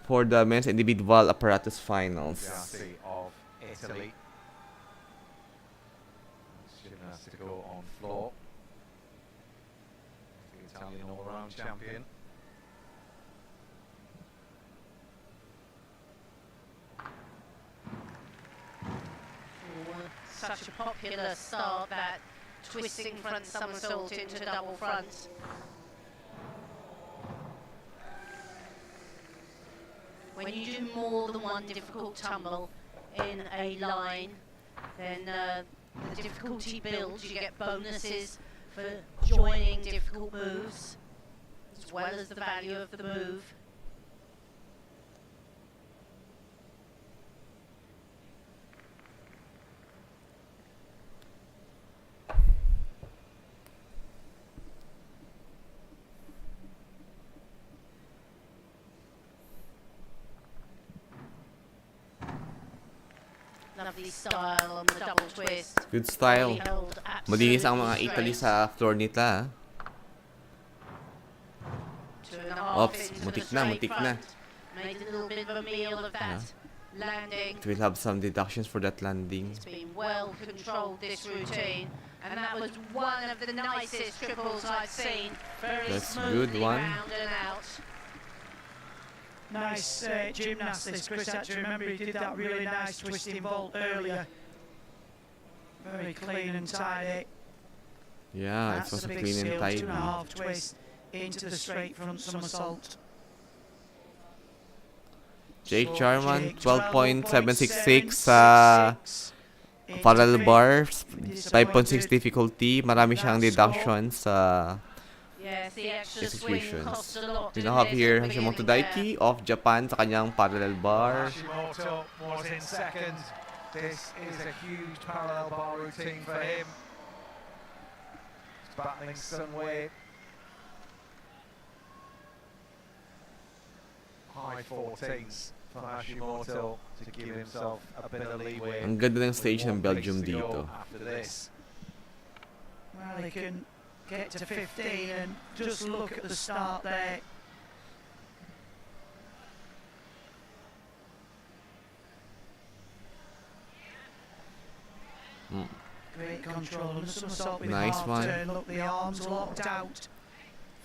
for the men's individual apparatus finals. Gymnastic of Italy. Gymnastical on floor. The Italian all-round champion. such a popular start, that twisting front somersault into double front. When you do more than one difficult tumble in a line, then the difficulty builds. You get bonuses for joining difficult moves, as well as the value of the move. Lovely style on the double twist. Good style. Malinis ang mga Italy sa floor nila. Oops, mutik na. Made a little bit of a meal of that landing. It will have some deductions for that landing. It's been well controlled, this routine, and that was one of the nicest triples I've seen. Very That's smoothly good one. round and out. Nice gymnastics. Chris actually remember he did that really nice twisting vault earlier. Very clean and tidy. Yeah, That's it was a big clean and skill, tidy. 2.5 twist into the straight front somersault. Jake So Jarman, Jake, 12.766 into parallel green. bars, Disappointed. 5.6 difficulty. Marami siyang deductions sa Yes, the extra swing executions. cost a lot. We didn't now have it, here at the Hashimoto beginning Daiki of Japan sa kanyang parallel bar. Hashimoto was in second. This is a huge parallel bar routine for him. He's battling some weight. High 14s for Hashimoto to give himself a bit of leeway. Ang ganda ng with stage ng 1 place Belgium to go dito. After this. Well, he can get to 15 and just look at the start there. Great control and the somersault with Nice half one. turn. Look, the arms locked out.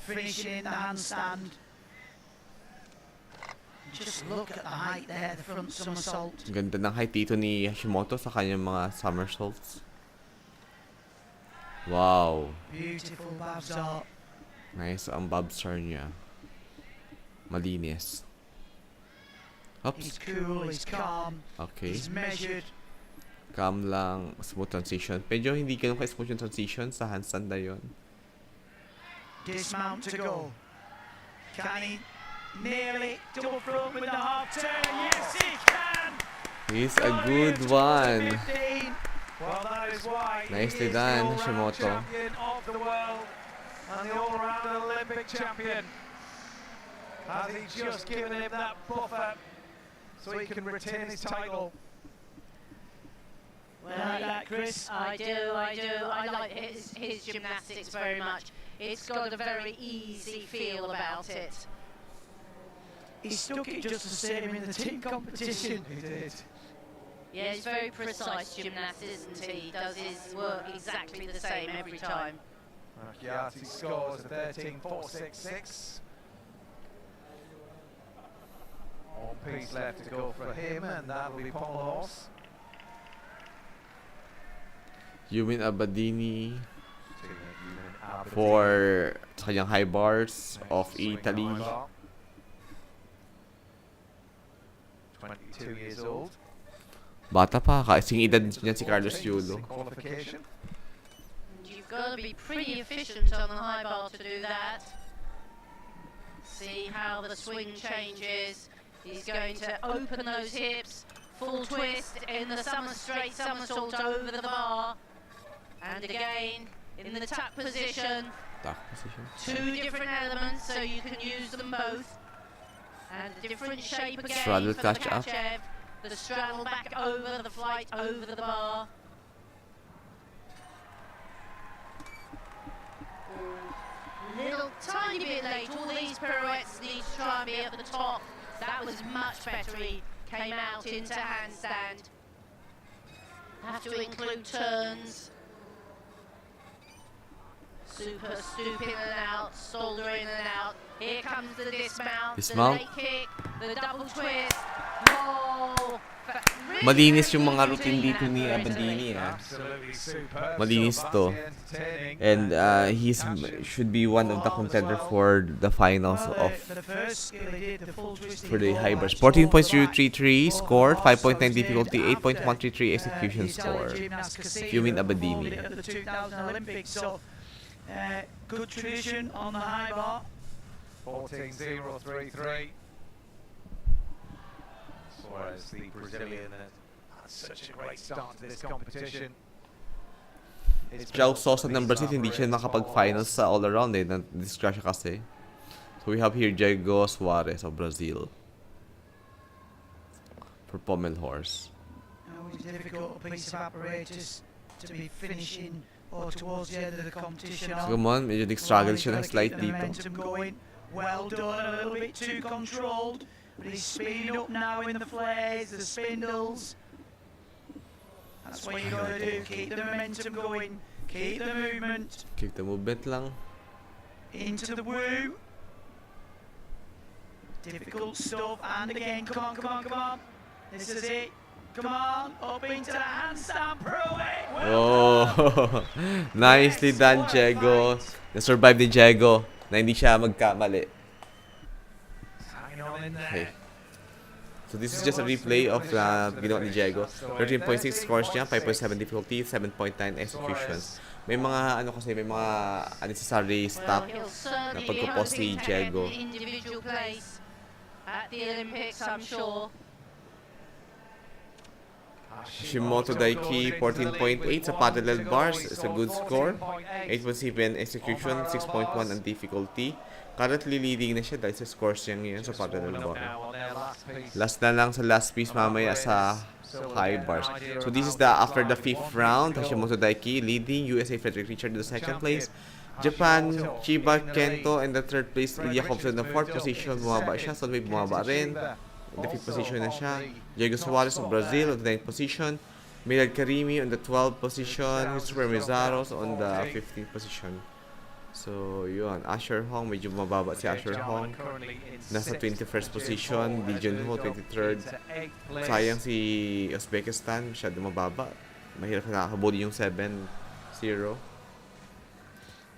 Finishing in the handstand. Just look at the height there, the front somersault. Ang ganda ng height dito ni Hashimoto sa kanyang mga somersaults. Wow. Beautiful babs up. Nice ang bobstar niya. Malinis. Oops. He's cool, he's calm, Okay. he's measured. Calm lang. Smooth transition. Medyo hindi ganun ka-smooth yung transition sa handstand na yun. Dismount to go. Can he nail it? Double front with the half turn. Yes, he can. He's a good one. 15. Well, that is why Nicely he is done, the all-round Hashimoto. champion of the world and the all-round Olympic champion. Has he just given him that buffer so he can retain his title? Well, like that, Chris. I do. I like his gymnastics very much. It's got a very easy feel about it. He stuck it just the same in the team competition. He did. Yeah, he's very precise gymnast, isn't he? He does his work exactly the same every time. Macchiati scores a 13.466. One piece left to go for him, and that'll be Paul Horse. Yumin Abadini for sa kanyang high bars of Italy. 22 years old. Bata pa, kasing edad niya si Carlos Yulo. Qualification. You've got to be pretty efficient on the high bar to do that. See how the swing changes. He's going to open those hips, full twist in the straight somersault over the bar. And again, in the tuck position, Tuck position. two different elements so you can use them both. And a different shape again Straddle for the catch up. Kachev. The straddle back over the flight, over the bar. Little tiny bit late. All these pirouettes need to try and be at the top. That was much better. He came out into handstand. Have to include turns. Super stoop in and out, shoulder in and out. Here comes the dismount, Dismount. the late kick, the double twist. Oh, really Malinis yung mga routine dito ni Abadini, ah. Absolutely superb. Malinis to. And he's should be one of the contender for the finals of for the high bars. 14.033 score, 5.9 difficulty, 8.133 execution score. Yumin Abadini. The 2000 Olympics, so good tradition on the high bar. 14.033. Suarez, the Brazilian, had such a great start to this competition. João Sousa ng Brazil, hindi siya makapag-finals sa all-around eh. Na-discrash siya kasi. So we have here Diego Suarez of Brazil. For pommel horse. Always a difficult piece of apparatus to be finishing or towards the end of the competition. So come on, medyo nag-struggle siya ng slight dito. Well done, a little bit too controlled. But he's speeding up now in the flares, the spindles. That's what you got to do. Keep the momentum going. Keep the movement. Keep the movement lang. Into the woo. Difficult stuff. And again, come on, come on, come on. This is it. Come on, up into the handstand. Prove it. Oh, nicely done, Diego. Na-survive ni Diego na hindi siya magkamali. Okay. So this is just a replay of ginawa ni Diego. 13.6 scores niya, 5.7 difficulty, 7.9 executions. May mga may mga unnecessary stop na pagkupos si Diego. Individual place at the Olympics, I'm sure. Hashimoto Daiki 14.8 sa parallel bars is a good score. 8.7 execution, 6.1 ang difficulty. Currently leading na siya dahil sa scores niya ngayon sa parallel bar. Last na lang sa last piece mamaya sa high bars. So this is after the 5th round. Hashimoto Daiki leading, USA Frederick Richard in the 2nd place. Japan, Chiba Kento in the 3rd place. Ilya Kovtun in the 4th position. Bumaba siya. So may bumaba rin. In the 5th position na siya. Diego Suarez of Brazil on the 9th position. Milad Karimi on the 12th position. Super Mizaros on the 15th position. So, yun. Asher Hong, medyo mababa si Asher Hong. Nasa 21st position. Lee Junho, 23rd. Sayang si Uzbekistan, masyado mababa. Mahirap na nakakabuli yung 7-0.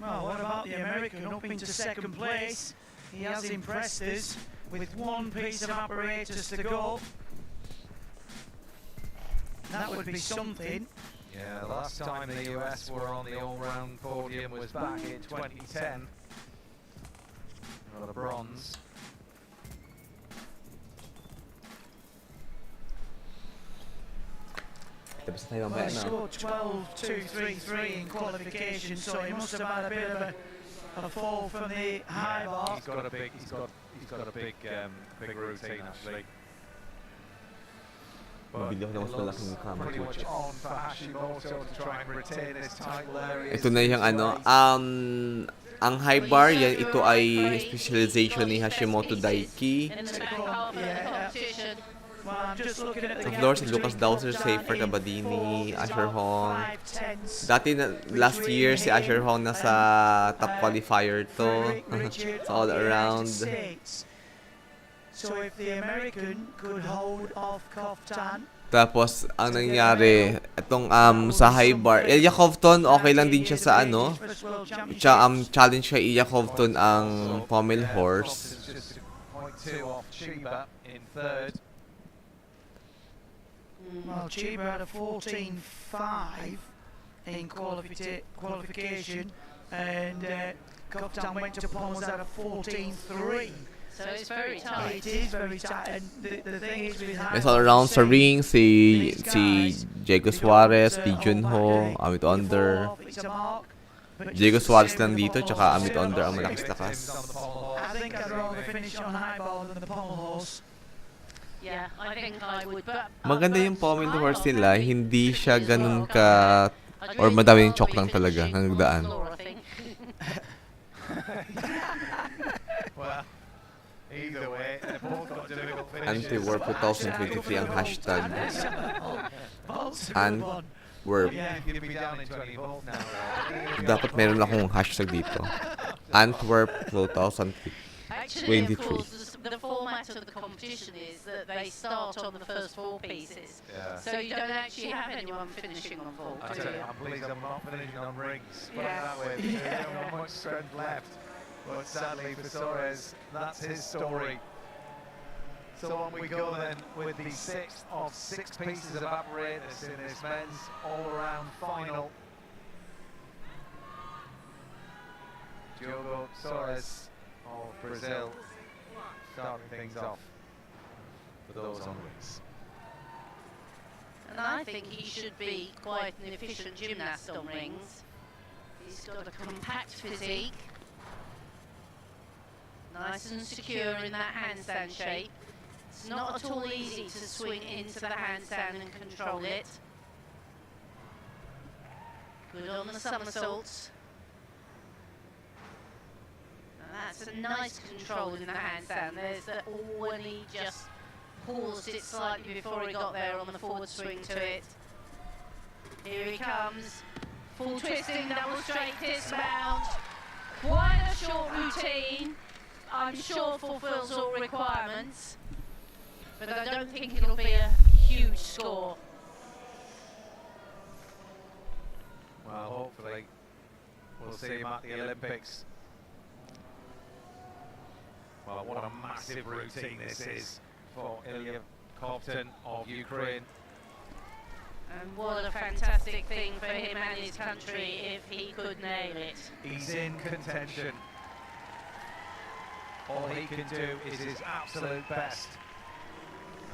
Well, what about the American up into 2nd place? He has impressed us with one piece of apparatus to go. That would be something. Yeah, the last time the US were on the all-round podium was back in 2010. Got a bronze. Well, he scored 12.233 in qualification, so he must have had a bit of a fall from the high bar. He's got a big routine actually. Mabili ako ng mas malaking camera. Pretty much on for Hashimoto to try and retain his title area. Ito na yung ang high bar, yan, ito ay specialization ni Hashimoto Daiki. In the back half of the competition. Well, I'm just looking at the Sa floor, si Lucas Dowser, Safer, Kabadini, Asher Hong. Dati, last year, si Asher Hong nasa top qualifier to. It's all around. So if the American could hold off Koftan. Tapos, ang nangyari, itong sa high bar, Ilya Kovtun, okay lang din siya sa challenge kay Ilya Kovtun ang pommel horse. 0.2 off Chiba in 3rd. Well, Chiba had a 14.5 in qualification, and Koftan went to Pommels at a 14.3. So it's very tight. It is very tight, and the thing is with high May all around sa ring, si Diego Suarez, Lee Junho, Amit Onder. Diego Suarez lang dito, tsaka Amit Onder ang malakas lakas. I think I'd rather finish on high ball than the pommel horse. Yeah, I think I would, but Maganda yung pommel horse nila, hindi siya ganun ka, or madami yung chok lang talaga, nagdaan. Well, either way, they've both got difficult finishes. Anti-Warp 2023 ang hashtag. Antwerp. Yeah, you'd be down in 20 both now. Dapat meron akong hashtag dito. Antwerp 2023. Actually, of 23. course, the format of the competition is that they start on the first 4 pieces. Yeah. So you don't actually have anyone finishing on 4, I do tell you, you? I'm pleased I'm not finishing on rings. Put it Yeah. that way. They don't have much strength left. But sadly for Suarez, that's his story. So on we go then with the 6th of 6 pieces of apparatus in this men's all-around final. Diogo Soares of Brazil starting things off for those on rings. And I think he should be quite an efficient gymnast on rings. He's got a compact physique, nice and secure in that handstand shape. It's not at all easy to swing into the handstand and control it. Good on the somersaults. And that's a nice control in the handstand. There's that, oh, and he just paused it slightly before he got there on the forward swing to it. Here he comes. Full twisting, double straight dismount. Quite a short routine. I'm sure fulfills all requirements. But I don't think it'll be a huge score. Well, hopefully we'll see him at the Olympics. Well, what a massive routine this is for Ilya Kovtun of Ukraine. And what a fantastic thing for him and his country if he could nail it. He's in contention. All he can do is his absolute best.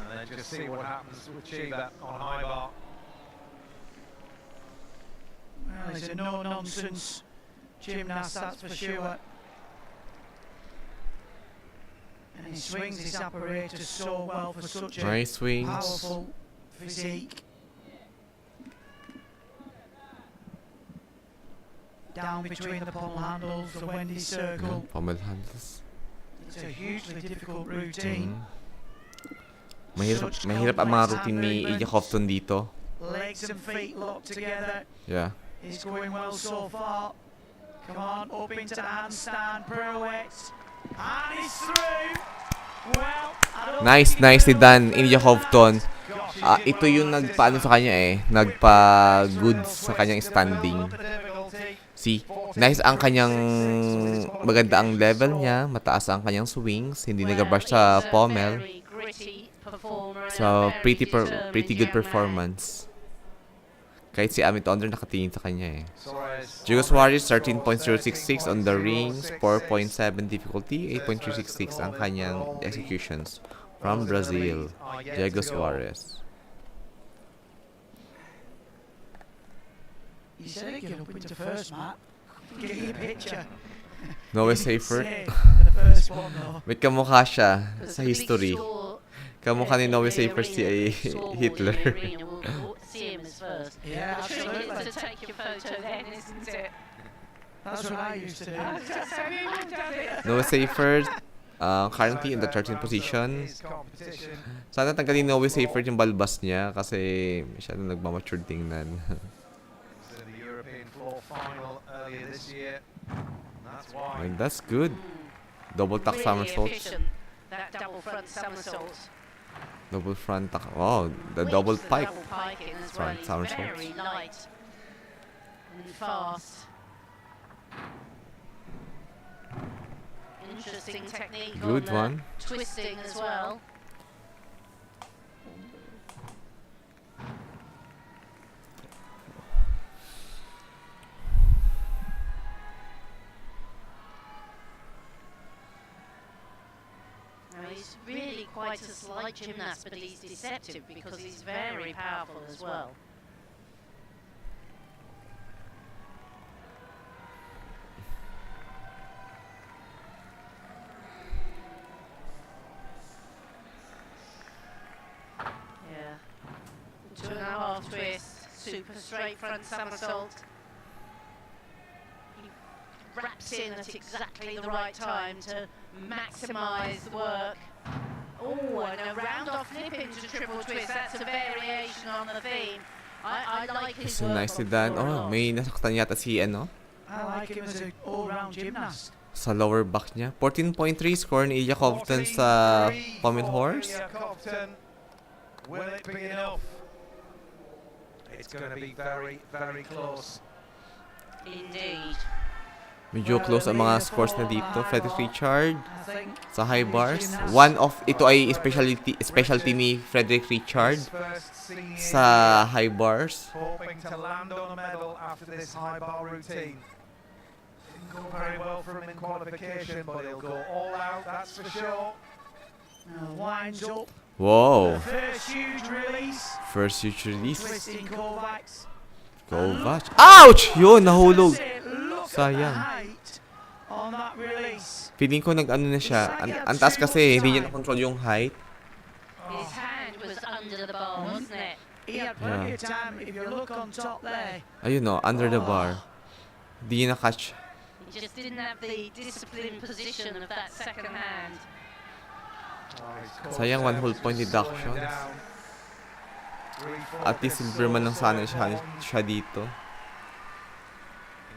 And then just see what happens to achieve that on high bar. Well, he's a no-nonsense gymnast, that's for sure. And he swings his apparatus so well for such a Nice swings. powerful physique. Down between the pommel handles, the Wendy circle. Pommel handles. It's a hugely difficult routine. Mahirap ang mga routine ni Ilya Kovtun dito. Legs and feet locked together. Yeah. He's going well so far. Come on, up into the handstand pirouettes. And he's through. Well, I don't think Nicely he done, will. Ilya Kovtun. Gosh, Ito yung nagpaano sa kanya nagpa-good sa kanyang standing. See, nice ang kanyang, maganda ang level niya, mataas ang kanyang swings, hindi nag-brush sa pommel. So, pretty good performance. Kahit si Amit Onder nakatingin sa kanya Diogo Soares, 13.066 on the rings, 4.7 difficulty, 8.366 ang kanyang executions. From Brazil, Diogo Soares. You said it, get up into first, Matt. Get your picture. Noah Seifert. The first one, though. May kamukha siya sa history. Kamukha ni Noah Seifert si Hitler. Yeah, The trick is absolutely. to take your photo then, isn't it? That's what I used to do. Noah Seifert, currently in the 13th position. His competition. Sana tanggalin ni Noah Seifert yung balbas niya kasi masyadong nagmamature tingnan. To the European floor final earlier this year. That's why. Like, that's good. Double tuck Really somersaults. efficient, that double front somersault. Double front tuck. Oh, the double Whips the pike. double pike in as well. Front He's somersaults. very light and fast. Interesting technique Good on the one. twisting as well. Now he's really quite a slight gymnast, but he's deceptive because he's very powerful as well. Yeah. 2.5 twist, super straight front somersault. He wraps in at exactly the right time to maximise the work. Oh, and a round off flip into triple twist. That's a variation on the theme. I like his So work nicely on done. floor a Oh, lot. may nasaktan yata si I like him as an all-round gymnast. sa lower back niya. 14.3 score ni Ilya Kovtun sa Pommel Horse. Will it be enough? It's going to be very, very close. Indeed. Medyo close ang mga scores na dito. Frederick Richard I think. sa high bars. Ito ay specialty ni Frederick Richard His first senior sa high bars. hoping to land on a medal after this high bar routine. Didn't go very well for him in qualification, but he'll go all out, that's for sure. Now winds up. Wow. First huge release. First huge release. Twisting Kovacs. Kovac. Ouch! Yun, nahulog. Look at the Sayang. height on that release. Feeling ko nag-ano na siya. Ang taas kasi, hindi niya na-control yung height. His hand was under the bar, wasn't it? He had plenty of time. If you look on top there, Ayun no, under the bar. Hindi niya na-catch. He just didn't have the disciplined position of that second hand. Sayang, 1 whole point deduction. At least Silverman lang sana siya dito.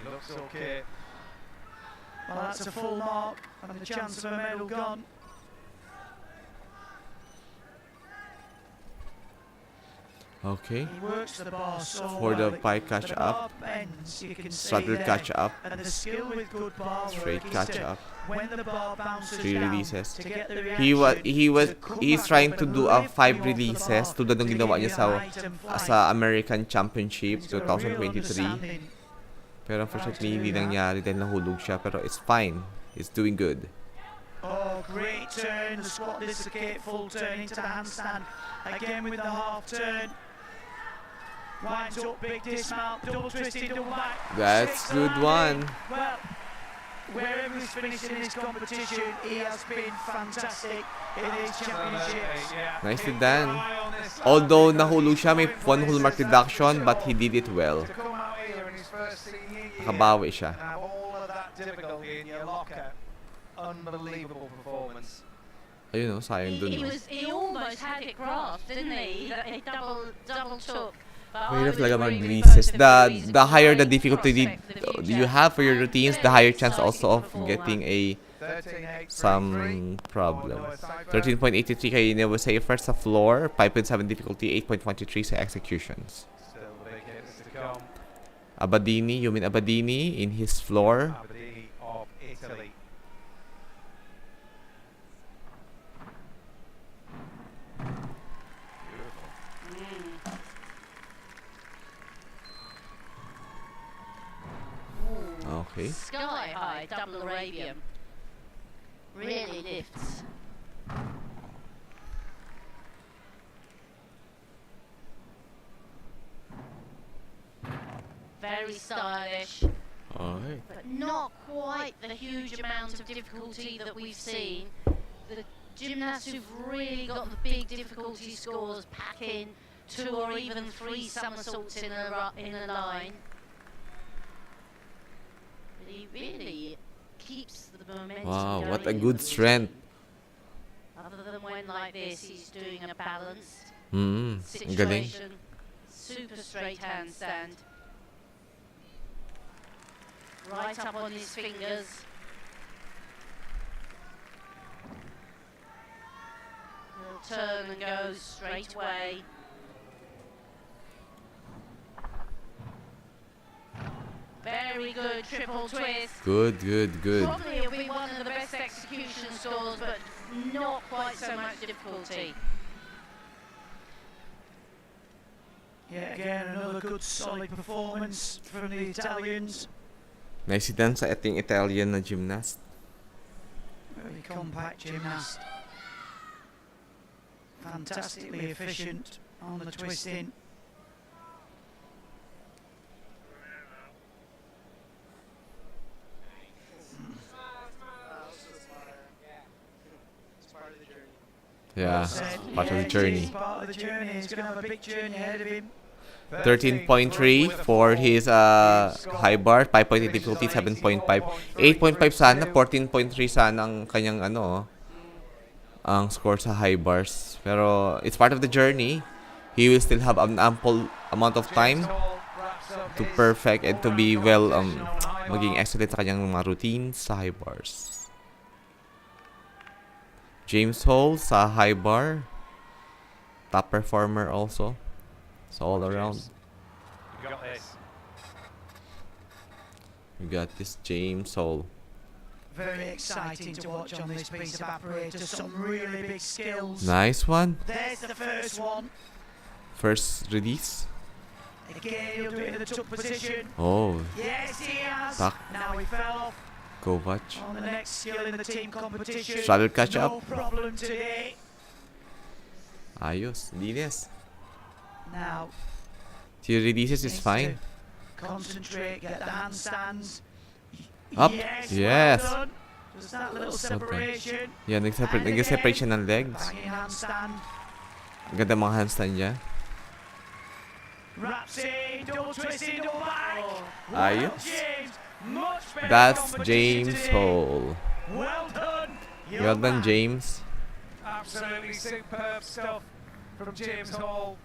Looks okay. well, that's a full mark and the chance of a medal gone. Okay. He works the bar so For the well. pie catch up. Bends, you can see Straddle there. catch up. And the skill with good bar Straight work is catch to, up. when the bar bounces 3 down, releases. to get the He's trying to do 5 releases tulad ng ginawa niya sa American Championship 2023. Pero unfortunately, hindi nangyari dahil nahulog siya. Pero it's fine. It's doing good. Oh, great turn, the squat dislocate, full turn into the handstand. Again with the half turn. Winds up, big dismount, double twisting, double back. That's Sticks the good landing. one. Well, wherever he's finished in this competition, he has been fantastic in his championships. Nicely done. Although nahulog siya, may 1 whole mark deduction, but he did it well. To come out here in his first senior year, Nakabawi siya. have all of that difficulty in your locker. Unbelievable performance. Ayun o, sayang dun. He almost had it grasped, didn't he? He double took. Mahirap talaga mag-releases. The higher the difficulty you have for your routines, the higher chance also of getting some problem. 13.83 kay Nevo Safer sa floor, 5.7 difficulty, 8.23 sa executions. Still the big hits to come. Abadini, Yumin Abadini in his floor. Aberdeen of Italy. Okay. Sky high, double Arabian. Really lifts. Very stylish, Okay. but not quite the huge amount of difficulty that we've seen. The gymnasts who've really got the big difficulty scores packing 2 or even 3 somersaults in a line. But he really keeps the momentum Wow, going. what a good strength. Other than when like this, he's doing a balanced Ang galing. situation. Super straight handstand. Right up on his fingers. He'll turn and go straight away. Very good triple twist. Good. Probably it'll be one of the best execution scores, but not quite so much difficulty. Yeah, again, another good solid performance from the Italians. Nice done sa ating Italian na gymnast. Very compact gymnast. Fantastically efficient on the twisting. Yeah, part of the journey. Part of the journey. He's going to have a big journey ahead of him. 13.3 for his high bar, 5.8 difficulty, 7.5. 8.5 sana, 14.3 sana ang kanyang ang score sa high bars. Pero it's part of the journey. He will still have an ample amount of time to perfect and to be well maging excellent sa kanyang mga routines sa high bars. James Hall sa high bar. Top performer also. So all around. You got this. We got this James Hall. Very exciting to watch on this piece of apparatus. Some really big skills. Nice one. There's the first one. First release. Again, he'll do it in the tuck position. Oh, Yes, he has. Tuck. Now he fell off go watch. on the next skill in the team competition. Straddle catch No up. problem today. Ayos, linis. Now, Two releases is needs fine. to concentrate, get the handstands. Up. Yes. Yes. Well done. Just that little So done. separation. Yeah, nag-separate siya ng legs. Banging handstand. Ang ganda mga handstand niya. Wraps in, double twist in, double back. Ayos. James, much better That's competition James today. Hall. Well done. Well done, James. Absolutely superb stuff from James Hall.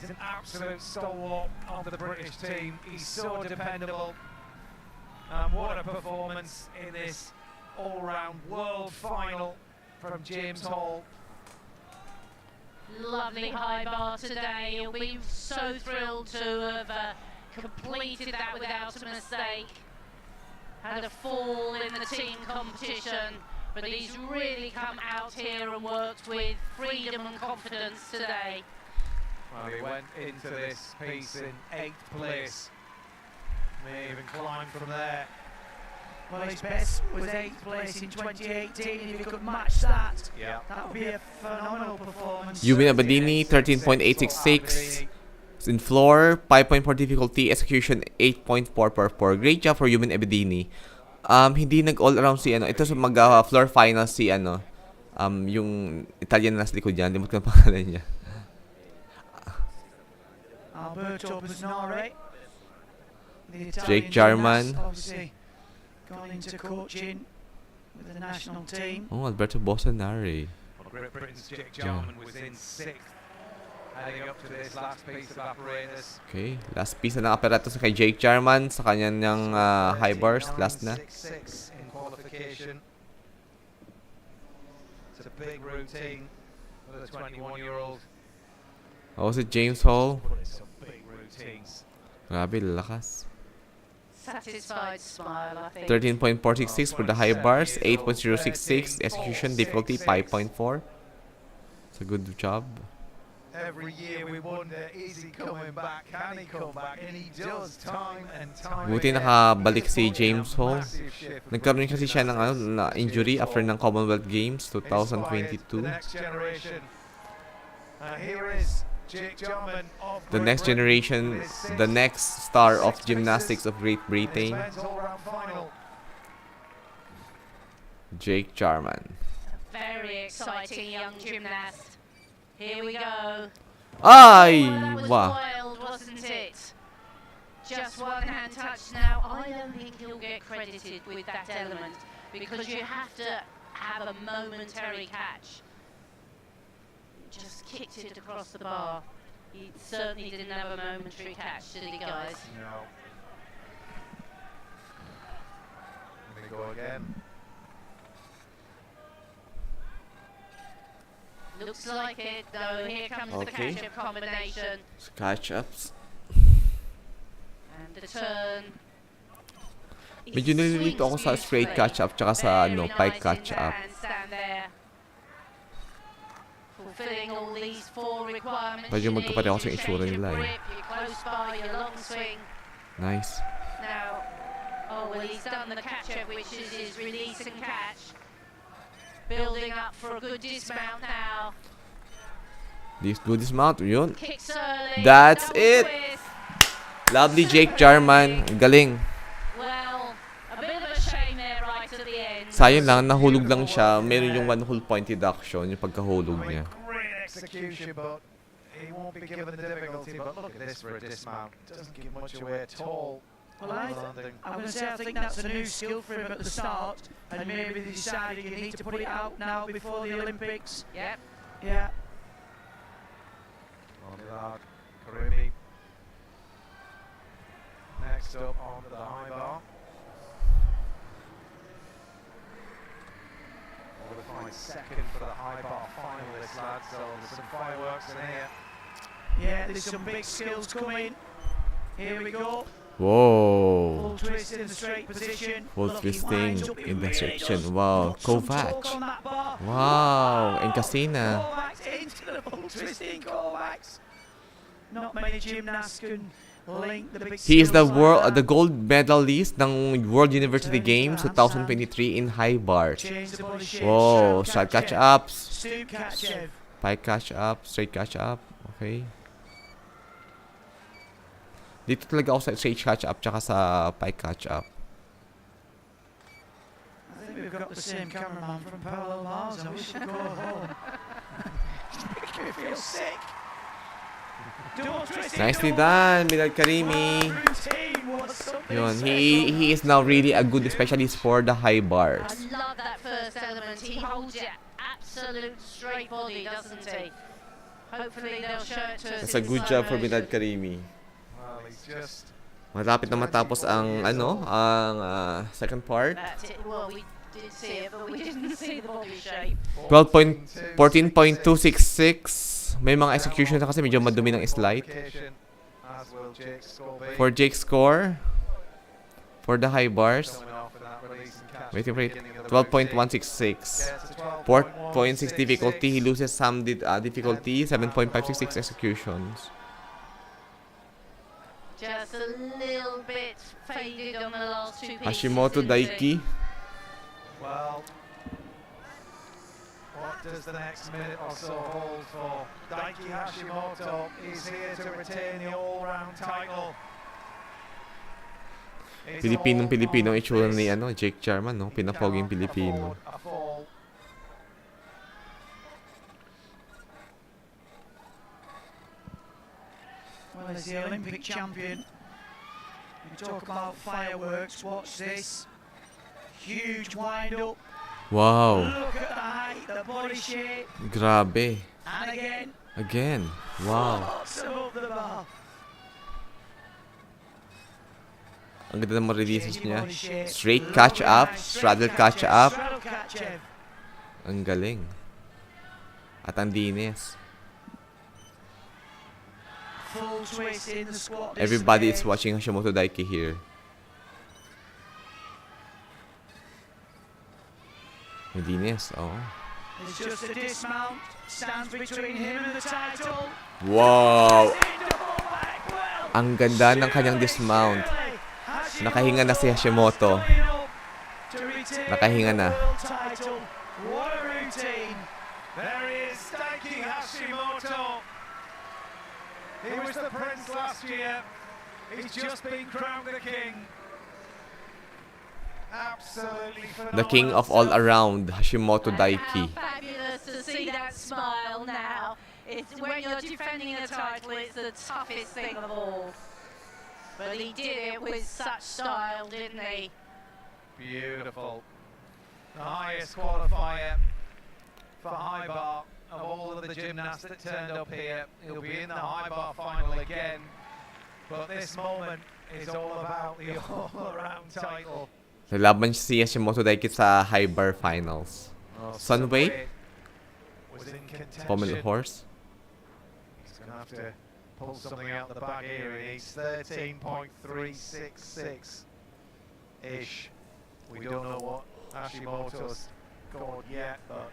He's an absolute stalwart of the British team. He's so dependable. And what a performance in this all-round world final from James Hall. Lovely high bar today. He'll be so thrilled to have completed that without a mistake. Had a fall in the team competition, but he's really come out here and worked with freedom and confidence today. Well, he went into this piece in 8th place. May even climb from there. Well, his best was 8th place in 2018. If he could match that, Yeah. that would be a phenomenal performance. Yumin Abadini, 13.866. In floor, 5.4 difficulty, execution 8.4 per 4. Great job for Yumin Abadini. Hindi nag-all around si ano. Ito sa mag-floor final si ano. Yung Italian na nasa likod dyan. Hindi mo ang pangalan niya. Alberto Busnare. The Italian Jake Jarman. gymnast, obviously gone into coaching with the national team. Oh, Alberto Bolsonaro. Well, Great Britain's Jake Jarman was in 6th, heading up to this last piece of apparatus. Okay, last piece na ng apparatus kay Jake Jarman sa kanyang high bars. Last na. 6 in qualification. It's a big routine for the 21-year-old. Oh, si James Hall. But it's some big routines. Grabe, lakas. Satisfied smile, I think. 13.466 for the high bars. 8.066. Execution difficulty 5.4. It's a good job. Every year we wonder, is he coming back? Can he come back? And he does time and time Buti again. nakabalik si It's James a Hall. massive shift from Nagkaroon kasi siya ng British na injury after ng Commonwealth Games Inspired 2022. The next generation. Here is Jake Jarman of The Great next Britain generation, with his the sixth next star of Six gymnastics pieces. of Great in his Britain, men's all-round final. Jake Jarman. Very exciting young gymnast. Here we go. Ay! Well, that was Wow. wild, wasn't it? Just one hand touch now. I don't think he'll get credited with that element because you have to have a momentary catch. Just kicked it across the bar. He certainly didn't have a momentary catch, did he, guys? No. Here we go again. Looks like it, though. Here comes the Okay. catch-up combination Catch-ups. and the turn. Medyo nalilito ako sa straight catch-up tsaka sa ano, pike catch-up. Fulfilling all these four requirements. Medyo you magkapareho need. sa You itsura change your nila eh. grip, your close bar, your long swing. Nice. Now, oh well, he's done the catch-up, which is his release and catch. Building up for a good dismount now. This do dismount. Yun. Kicks early. That's double it. twist. Lovely Jake Jarman. Ang galing. Well, a bit of a shame there right at the end. Sayang lang, nahulog lang siya. Meron yung one whole point deduction, yung pagkahulog I mean, niya. great execution, but he won't be given the difficulty. But look at this for a dismount. Doesn't give much away at all. Well, I'm going to say I think that's a new skill for him at the start, and maybe they decided you need to put it out now before the Olympics. Yep. Yeah. Karimi. Next next up onto the high bar. We're going to find second for the high bar finalists, lads, so there's some fireworks in here. Yeah, there's some big skills coming. Here we go. Whoa. Full twist in the straight position. Full Look, he twisting winds up, he in the really section. does Wow. put some torque Kovac. on that bar. Wow. And Casina. Kovacs into the full twisting Kovacs. Not many gymnasts can link the big He is the skills like the that. gold medalist ng World University Games 2023 in high bars. Change the body shape. Whoa. Straight Straight catch Kachev. ups. Stoop Kachev. Pike catch up. Straight catch up. Okay. Dito talaga ako sa straight catch up tsaka sa pike catch up. I think we've got the same cameraman from Parallel Mars. I wish we'd go home. Making me feel sick. Double twisting, Nicely double done, Milad Karimi. routine was something Yun, special. he is now really a good specialist for the high I bars. love that first element. He holds it absolute straight body, doesn't he? Hopefully they'll show it to us. That's a in good slow job for Milad motion. Karimi. Well, he's just Malapit na matapos ang second part. That's it. Well, we did see it, but we didn't see the body shape. 14.266. May mga execution na kasi medyo madumi ng slide. As will Jake's score be. For Jake's score, for the high bars, Coming off with that release and catch wait, at the beginning of the 12.166. routine. Gets to 4.6 12.166. difficulty, he loses some difficulty, 7.566 executions. Just a little bit faded on the last two pieces. Hashimoto isn't it? Daiki. Well, what does the next minute or so hold for Daiki Hashimoto? He's here to retain the all-round title. It's Pilipinong all itsura on ni this. Jake Jarman, no? He Pinapoging cannot Pilipino. afford a fall. Well, as the Olympic champion, we talk about fireworks. Watch this. Huge wind up. Wow. Look at the height, the body shape. Grabe. And again, Again. Wow. lots above the bar. Ang ganda ng mga releases Changing niya. body shape. Straight Look catch at up, that. Straight straddle catch Kachev, up. straddle Kachev. Ang galing. At ang dinis. Full twist in the squat. Everybody is disengage. watching Hashimoto Daiki here. May dinis, oh. It's just a dismount. Stands between him and the title. Wow! Double back well. Ang ganda ng kanyang dismount. Surely, Hashimoto Nakahinga na si Hashimoto. going up to retain Nakahinga the na. world title. What a routine. There he is, Daiki Hashimoto. He was the prince last year. He's just been crowned the king. Absolutely phenomenal. The king of all around, Hashimoto And Daiki. how fabulous to see that smile now. It's when you're defending a title, it's the toughest thing of all. But he did it with such style, didn't he? Beautiful. The highest qualifier for high bar of all of the gymnasts that turned up here. He'll be in the high bar final again. But this moment is all about the all-around title. Lalaban si Hashimoto Daiki sa high bar finals. Sunway? Was in contention. Pommel horse. He's going to have to pull something out the bag here. He's 13.366-ish. We don't know what Hashimoto's scored yet, but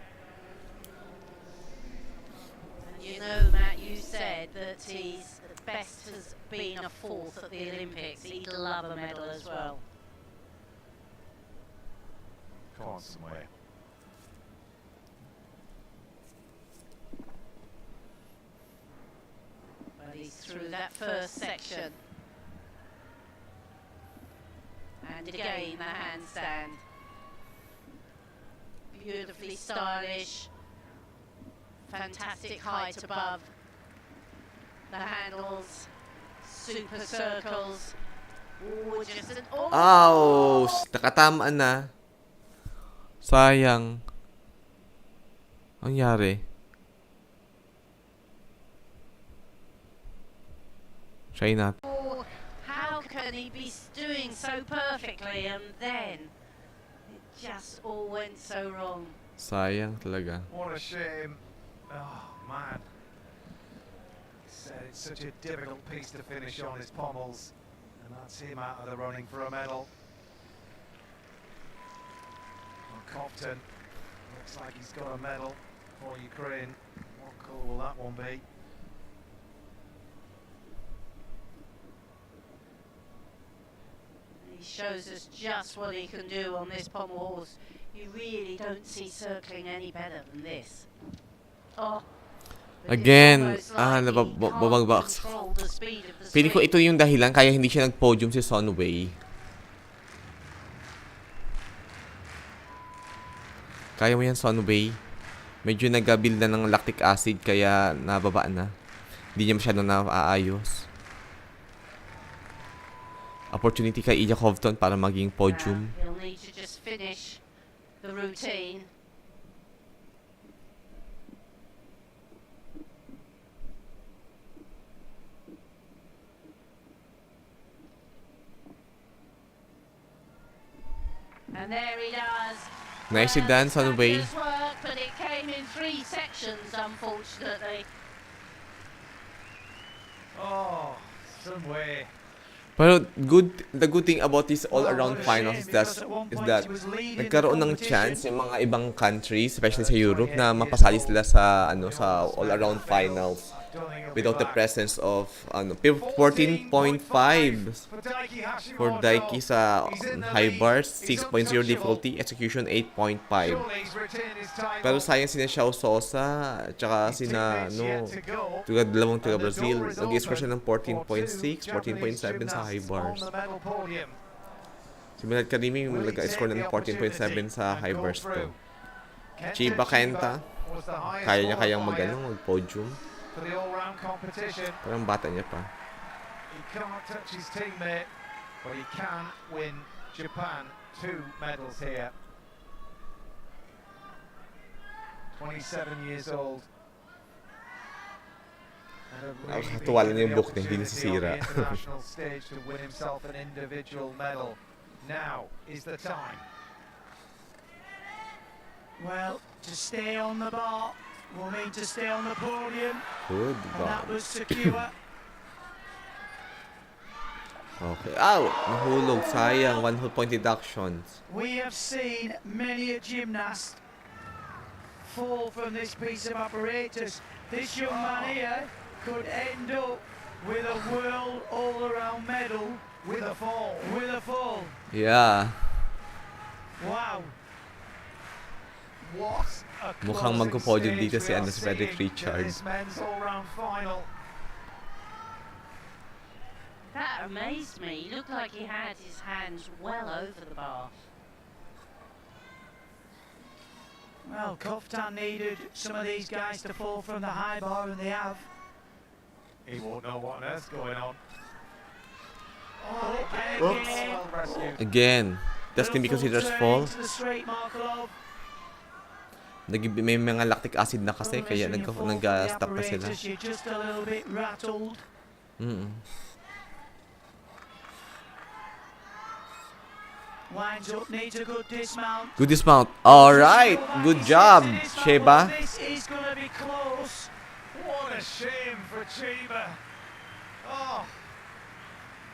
And you know, Matt, you said that his best has been a fourth at the Olympics. He'd love a medal as well. come on somewhere. But he's through that first section. And again, the handstand. Beautifully stylish. Fantastic height above the handles. Super circles. Ooh, just an Ouch! Nakatamaan na. Sayang. Ang nangyari? Try natin. How can he'd be doing so perfectly, and then it just all went so wrong. Sayang talaga. What a shame. Oh, man. Said it's such a difficult piece to finish on his pommels. And that's him out of the running for a medal. Well, Compton looks like he's got a medal for Ukraine. What colour will that one be? He shows us just what he can do on this pommel horse. You really don't see circling any better than this. Oh. But Again, it's almost like he babagsak. can't control the speed of the Feeling ko swing. ito yung dahilan kaya hindi siya nag-podium si Sonway. Kaya mo yan, Sonway. Medyo nag-build na ng lactic acid kaya nababa na. Hindi niya masyadong naaayos. Opportunity kay Ilya Kovton para maging podium. He'll need to just finish the routine. And there he does. Nicely done, Sonway. Fabulous work, but it came in 3 sections, unfortunately. Oh, some way. Pero the good thing about this all-around finals is that nagkaroon ng chance yung mga ibang countries, especially sa Europe, na mapasali sila sa sa all-around finals without the presence of 14.5 for Daiki sa high bars, 6.0 difficulty, execution 8.5. Pero sayang sina Xiao Sosa at saka sina dalawang taga Brazil, nag-score siya ng 14.6, 14.7 sa high bars. Si Milad Karimi nag-score ng 14.7 sa high bars to. Chiba Kenta, kaya niya kayang mag-podium. For the all-round competition. Parang bata niya pa. He can't touch his teammate, but he can win Japan 2 medals here. 27 years old. Nakakatuwa lang yung book niya, hindi nasisira. International stage to win himself an individual medal. Now is the time. Well, to stay on the bar will mean to stay on the podium. Good And that God. was secure. Okay. Ow! Nahulog. Sayang. 1 whole point deductions. We have seen many a gymnast fall from this piece of apparatus. This young man here could end up with a world all-around medal With a fall. with a fall. Yeah. Wow. What a Mukhang closing magpo-podium stage dito si we are Frederick seeing to Richard. this men's all-round final. That amazed me. He looked like he had his hands well over the bar. Well, Koftan needed some of these guys to fall from the high bar, and they have. He won't know what on earth's going on. Oh, Oops. again. Well rescued. Again. Does can be considered fall. To the straight, Markelov. May mga lactic acid na kasi, Problem is kaya when you fall from the nag-stop pa sila. apparatus, you're just a little bit rattled. Winds up, needs a good dismount. Good dismount. Alright. Good job, Sheba. This is going to be close. What a shame for Chiba. Oh,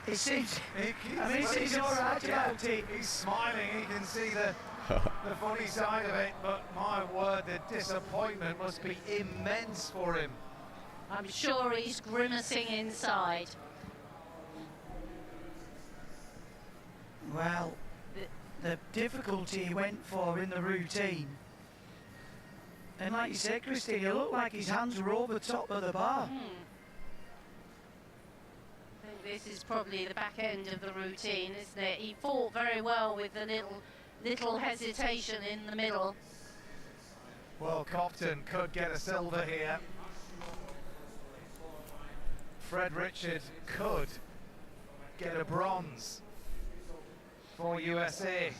It seems. he, I mean, he's all right about it. He's smiling. He can see the funny side of it. But my word, the disappointment must be immense for him. I'm sure he's grimacing inside. Well, the difficulty he went for in the routine. And like you said, Christine, it looked like his hands were over the top of the bar. I think this is probably the back end of the routine, isn't it? He fought very well with the little hesitation in the middle. Well, Compton could get a silver here. Fred Richard could get a bronze for USA.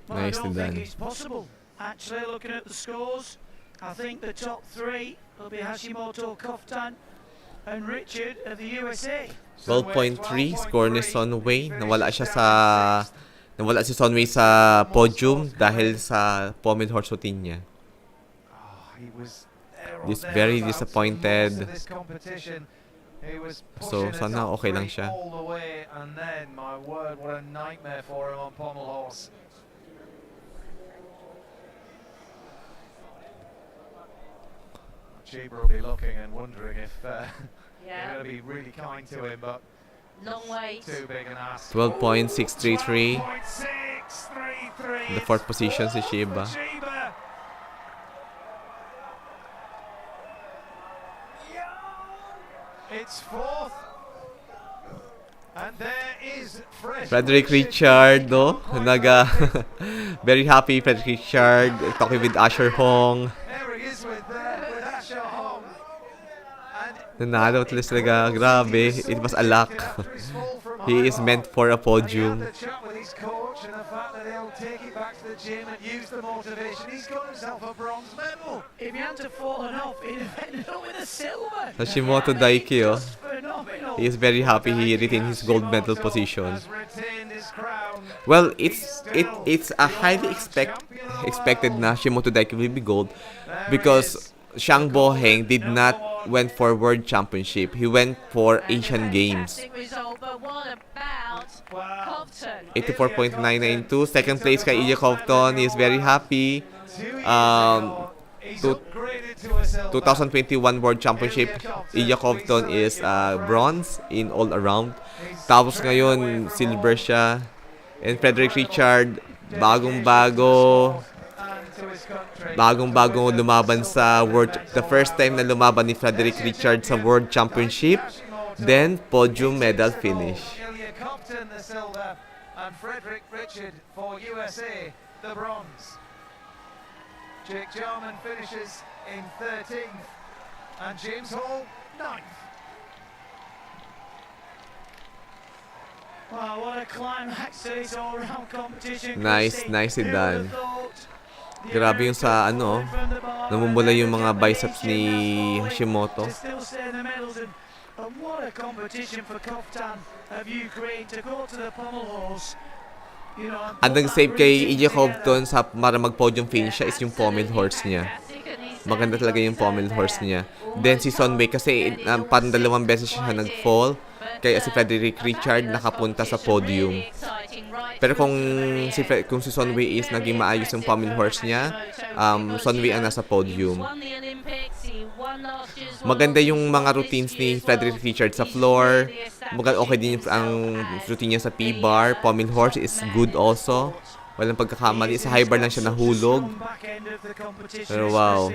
Well, I Nicely don't think done. it's possible. Actually, looking at the scores, I think the top three will be Hashimoto, Koftan, and Richard of the USA. 12.3 score ni Sonway. Nawala si Sonway sa podium dahil sa pommel horse routine niya. He's very disappointed. So, sana okay lang siya. Cheaper will be looking and wondering if they're going to be really kind to him, but long wait. too big an ask. 12.633. The fourth position si Shiba. It's fourth. And there is Frederick Richard, no? Very happy, Frederick Richard, talking with Asher Hong. There he is with Asher Hong. Nanalo talaga, grabe. It was a luck. He is meant for a podium. He had the chat with his coach and the fact that he'll take it back to the gym and use the motivation. He's got himself a bronze medal. If he hadn't have fallen off, he'd have ended up with a silver. Hashimoto Daiki, oh. Just phenomenal. He is very happy he retained his gold medal position. Has retained his crown. Well, it's a highly expected na Hashimoto Daiki will be gold because Xiang Boheng did not went for World Championship. He went for Asian Games. Result, but what about Compton? 84.992. Second place kay Ilya Compton. He is very happy. 2021 World Championship, Ilya Compton is bronze in all around. Tapos ngayon, silver siya. And Frederick Richard, bagong-bago lumaban sa World. The first time na lumaban ni Frederick Richard sa World Championship. Then, podium medal finish. Ilya Compton the silver and Frederick Richard for USA the bronze. Jake Jarman finishes in 13th and James Hall 9th. Wow, what a climax to this all-round competition. Nicely done. Grabe yung sa namumula yung mga biceps ni Hashimoto. And what a competition for Koftan of Ukraine to go to the pommel horse. You know, Ang nag-save kay Ilya Compton para mag-podium finish siya is yung pommel horse niya. Maganda talaga yung pommel horse niya. Then si Sonway kasi parang 2 beses siya nag-fall. Kaya si Frederick Richard nakapunta sa podium. Pero kung si Sonway is naging maayos yung pommel horse niya, Sonway ang nasa podium. Maganda yung mga routines ni Frederick Richard sa floor. Okay din ang routine niya sa P-bar. Pommel horse is good also. Walang pagkakamali. Sa high bar lang siya nahulog. Pero wow.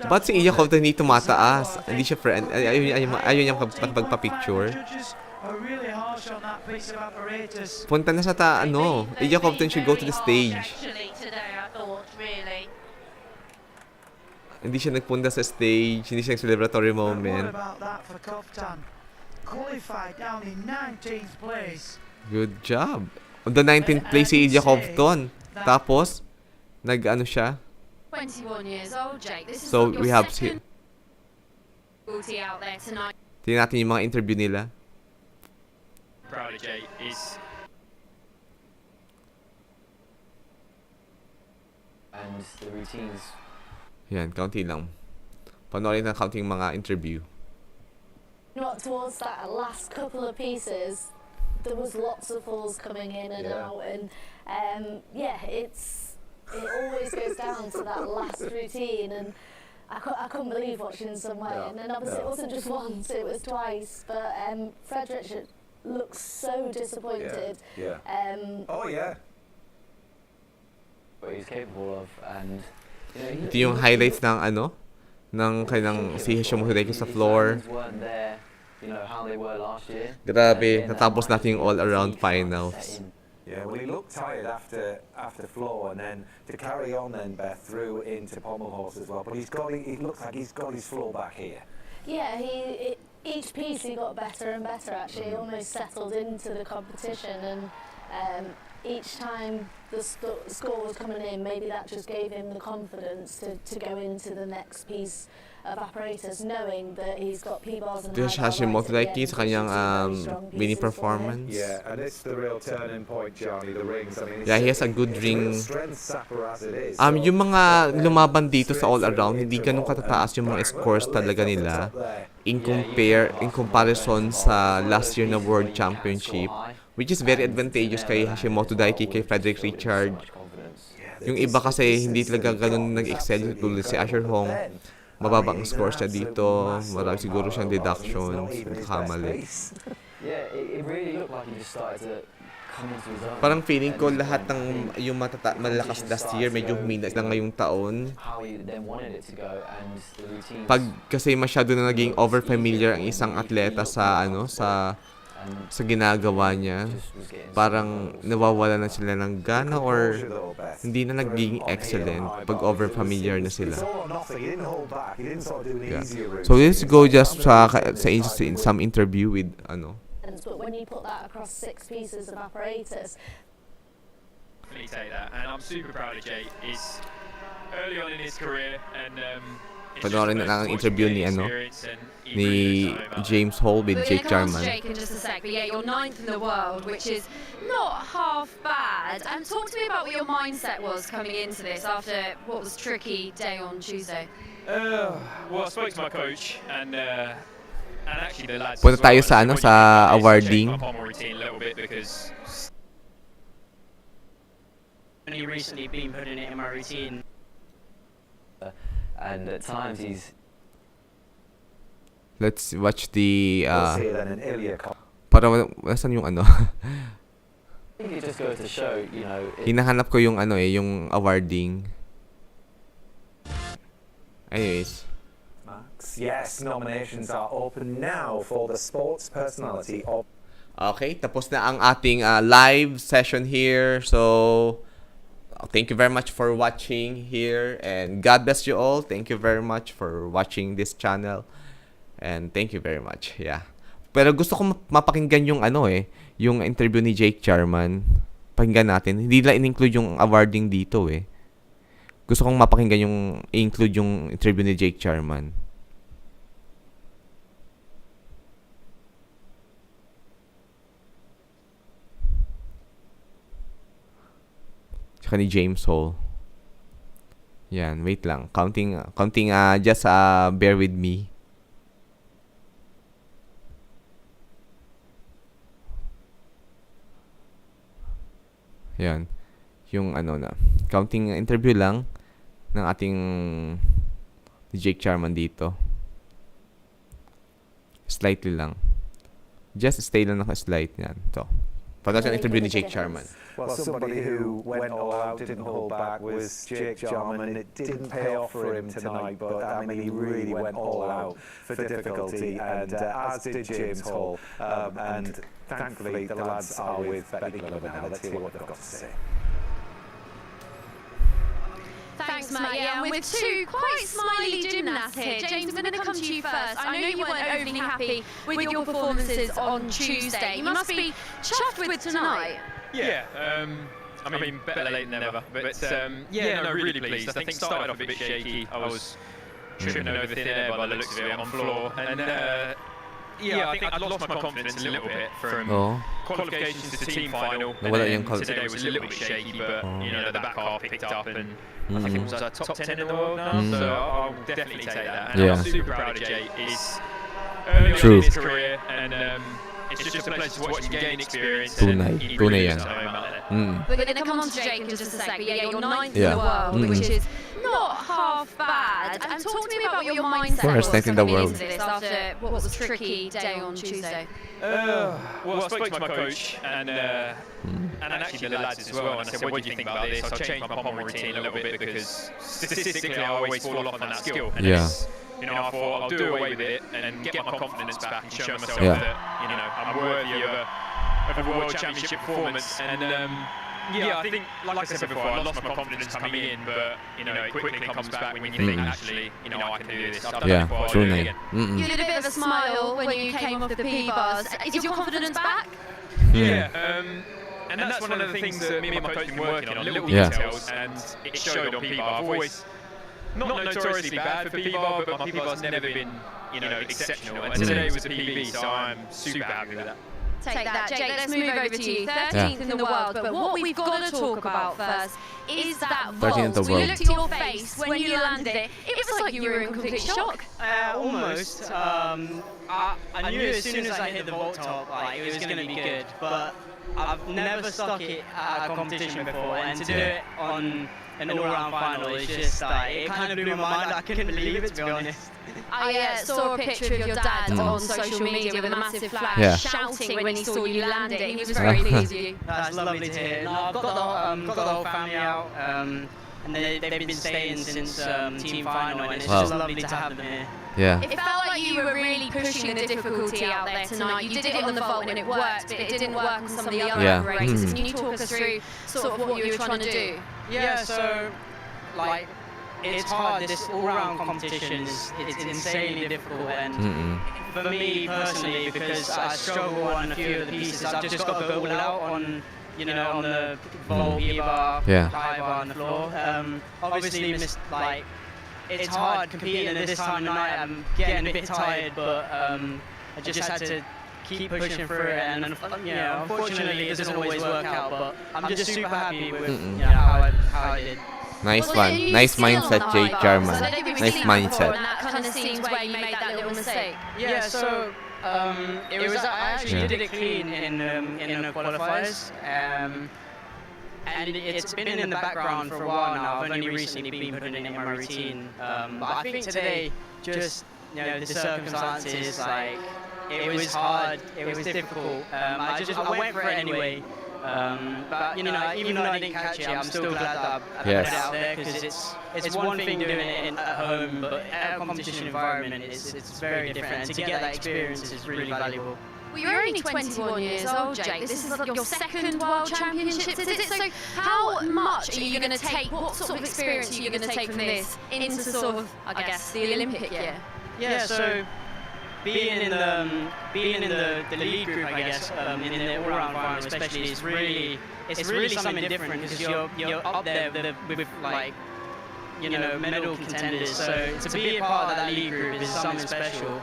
Ba't si Ilya Compton hindi tumataas? Hindi siya friend. Ayaw niya magpapicture. Punta na sa Ilya Compton should go to the stage. Hindi siya nagpunta sa stage. Hindi siya nag-celebratory moment. Good job. On the 19th place si Ilya Compton. Tapos, nag-ano siya? 21 years old, Jake. This is So, not your we have second difficulty out there tonight. Tingnan natin yung mga interview nila. Proud of Jake. And the routines. Yan, kaunti lang. Panoorin ng kaunting mga interview. Not towards that last couple of pieces, there was lots of falls coming in and out, and it always goes down to that last routine, and I couldn't believe watching Somewhere, and obviously it wasn't just once, it was twice, but Frederick looks so disappointed. What he's capable of, and Ito yung highlights ng ng kailang si Hashimoto Daiki sa floor. Grabe, natapos natin yung all-around finals. Yeah, well, he looked tired after floor, and then to carry on then Beth through into pommel horse as well. But it looks like he's got his floor back here. Yeah, each piece he got better and better. Actually, almost settled into the competition, and each time the score was coming in, maybe that just gave him the confidence to go into the next piece of Apparatus, knowing that he's got P-bars and This Hashimoto Daiki sa kanyang mini performance. Yeah, and it's the real turning point, Johnny, the rings. I mean, Yeah, he has a good ring. Apparatus it is. Yung mga lumaban dito sa all around, hindi ganun katataas yung mga scores talaga nila in comparison sa last year na World Championship, which is very advantageous kay Hashimoto Daiki, kay Frederick Richard. Yung iba kasi hindi talaga ganun nag-excel, tulad si Asher Hong. Mababa ang scores niya dito, marami siguro siyang deductions, nagkakamali. Yeah, it really looked like he just started to come into his own. Parang feeling ko lahat ng yung malakas last year, medyo humina na ngayong taon. How he then wanted it to go and the routines. Pag kasi masyado na naging over-familiar ang isang atleta sa sa ginagawa niya, parang nawawala na sila ng gana or hindi na naging excellent pag over-familiar na sila. Yeah. So let's go just sa in some interview with But when you put that across 6 pieces of Apparatus, Definitely take that, and I'm super proud of Jake. He's early on in his career, and panoorin na lang ang interview ni James Hall with Jake Jarman. Jake in just a sec, but yeah, you're 9th in the world, which is not half bad. And talk to me about what your mindset was coming into this after what was a tricky day on Tuesday. Well, I spoke to my coach, and actually the lads. Punta tayo sa sa awarding. Routine a little bit because only recently been putting it in my routine. And at times he's. Let's watch the We'll see it then in Ilya. para nasan yung I think it just goes to show, you know. hinahanap ko yung yung awarding. Anyways. Yes, nominations are open now for the sports personality of. Okay, tapos na ang ating live session here. So thank you very much for watching here, and God bless you all. Thank you very much for watching this channel, and thank you very much. Yeah. Pero gusto ko mapakinggan yung yung interview ni Jake Jarman. Pakinggan natin. Hindi lang in-include yung awarding dito Gusto kong mapakinggan yung include yung interview ni Jake Jarman. Tsaka ni James Hall. Yan, wait lang. Counting, just bear with me. Yan. Yung counting interview lang ng ating Jake Jarman dito. Slightly lang. Just stay lang naka-slide yan. So, panood ang interview ni Jake Jarman. Well, somebody who went all out, didn't hold back, was Jake Jarman. It didn't pay off for him tonight, but I mean, he really went all out for difficulty, and as did James Hall. And thankfully, the lads are with Betty Glover now. Let's hear what they've got to say. Thanks, Matt. Yeah, and with 2 quite smiley gymnasts here. James, I'm going to come to you first. I know you weren't overly happy with your performances on Tuesday. You must be chuffed with tonight. yeah, I mean better late than never. But yeah, no, really pleased. I think started off a bit shaky. I was tripping over thin air by the looks of it on the floor, and yeah, I think I'd lost my confidence a little bit from qualifications to team final. And today was a little bit shaky, but you know the back half picked up, and I think it was top 10 in the world now. So I'll definitely take that. And I'm super proud of Jake. He's early on in his career, and it's just a pleasure to watch him gain experience. And he really is at home out there. We're going to come on to Jake in just a sec, but yeah, you're 9th in the world, which is not half bad. And talk to me about what your mindset was coming into this after what was a tricky day on Tuesday. Well, I spoke to my coach and actually the lads as well, and I said, what do you think about this? I've changed my pom routine a little bit because statistically I always fall off on that skill. And you know, I thought I'll do away with it and get my confidence back and show myself that, you know, I'm worthy of a World Championship performance. And Yeah, I think, like I said before, I lost my confidence coming in, but it quickly comes back when you think, actually, I can do this. I've done it before, I'll do it again. You had a bit of a smile when you came off the P-bars. Is your confidence back? Yeah, and that's one of the things that me and my coach have been working on, little details, and it showed on P-bar. I've always, not notoriously bad for P-bar, but my P-bar's never been, exceptional, and today was a PB, so I'm super happy with that. Take that. Jake, let's move over to you. 13th in the world, but what we've got to talk about first is that vault. 13th in the We world. looked at your face when you landed it. It was like you were in complete shock. Almost. I knew as soon as I hit the vault top, like, it was going to be good, but I've never stuck it at a competition before, and to do it on an all-round final is just like, it kind of blew my mind. I couldn't believe it, to be honest. I saw a picture of your dad on social media with a massive flag shouting when he saw you land it. He was very pleased with you. That's lovely to hear. No, I've got the whole family out, and they've been staying since team final, and it's just lovely to have them here. Yeah. It felt like you were really pushing the difficulty out there tonight. You did it on the vault and it worked, but it didn't work on some of the other races. Can you talk us through sort of what you were trying to do? Yeah, so, like, it's hard. This all-round competition is insanely difficult, and for me personally, because I struggle on a few of the pieces, I've just got to go all out on, on the vault, E-bar, high bar on the floor. Obviously, it's hard competing, and this time of night I'm getting a bit tired, but I just had to keep pushing through it, and unfortunately it doesn't always work out, but I'm just super happy with how I did. Nice one. Nice mindset, Jake Jarman. Nice mindset. And that kind of seems where you made that little mistake. Yeah, so it was, I actually did it clean in the qualifiers, and it's been in the background for a while now. I've only recently been putting it in my routine, but I think today, just the circumstances, like, it was hard, it was difficult. I went for it anyway. But even though I didn't catch it, I'm still glad that I put it out there, because it's one thing doing it at home, but at a competition environment, it's very different. And to get that experience is really valuable. Well, you're only 21 years old, Jake. This is like your second World Championships, is it? So how much are you going to take, what sort of experience are you going to take from this into sort of, I guess, the Olympic year? Yeah, so being in the lead group, I guess, in the all-round final especially, it's really something different, because you're up there with like, medal contenders. So to be a part of that lead group is something special.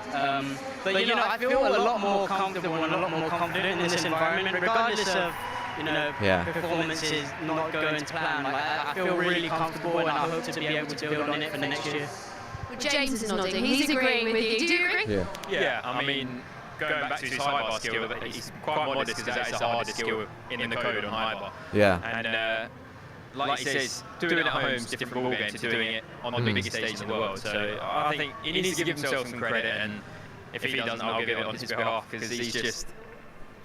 But I feel a lot more comfortable and a lot more confident in this environment, regardless of performances not going to plan. Like, I feel really comfortable, and I hope to be able to build on it for next year. Well, James is nodding. He's agreeing with you. Do you agree? Yeah. I mean, going back to his high bar skill, he's quite modest, because that is the hardest skill in the code on high bar. Yeah. And like he says, doing it at home is a different ballgame to doing it on the biggest stage in the world. So I think he needs to give himself some credit, and if he doesn't, I'll give it on his behalf, because he's just,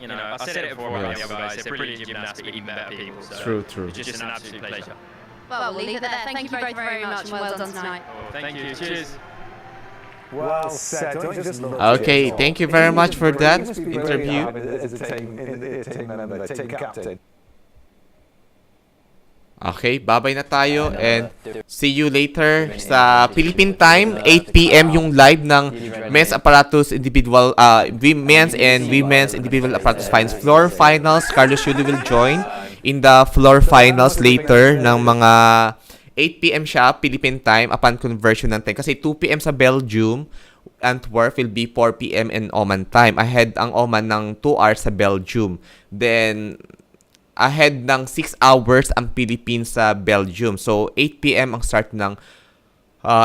I said it before about the other guys, they're brilliant gymnasts, but even better people. So True. It's just an absolute pleasure. Well, we'll leave it there. Thank you both very much, and well done tonight. Thank you. Cheers. Well said. Don't you just love Okay, thank you very much for that interview. As a team member, team captain. Okay, bye-bye na tayo, and see you later sa Philippine time, 8 p.m. yung live ng men's apparatus individual, men's and women's individual apparatus finals floor finals. Carlos Yuli will join in the floor finals later ng mga 8 p.m. siya, Philippine time, upon conversion ng time. Kasi 2 p.m. sa Belgium, Antwerp will be 4 p.m. in Oman time. Ahead ang Oman ng 2 hours sa Belgium. Then, ahead ng 6 hours ang Philippines sa Belgium. So, 8 p.m. ang start ng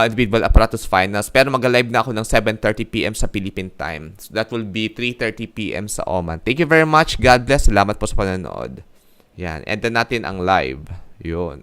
individual apparatus finals. Pero mag-live na ako ng 7:30 p.m. sa Philippine time. So, that will be 3:30 p.m. sa Oman. Thank you very much. God bless. Salamat po sa panonood. Yan. End na natin ang live. Yun.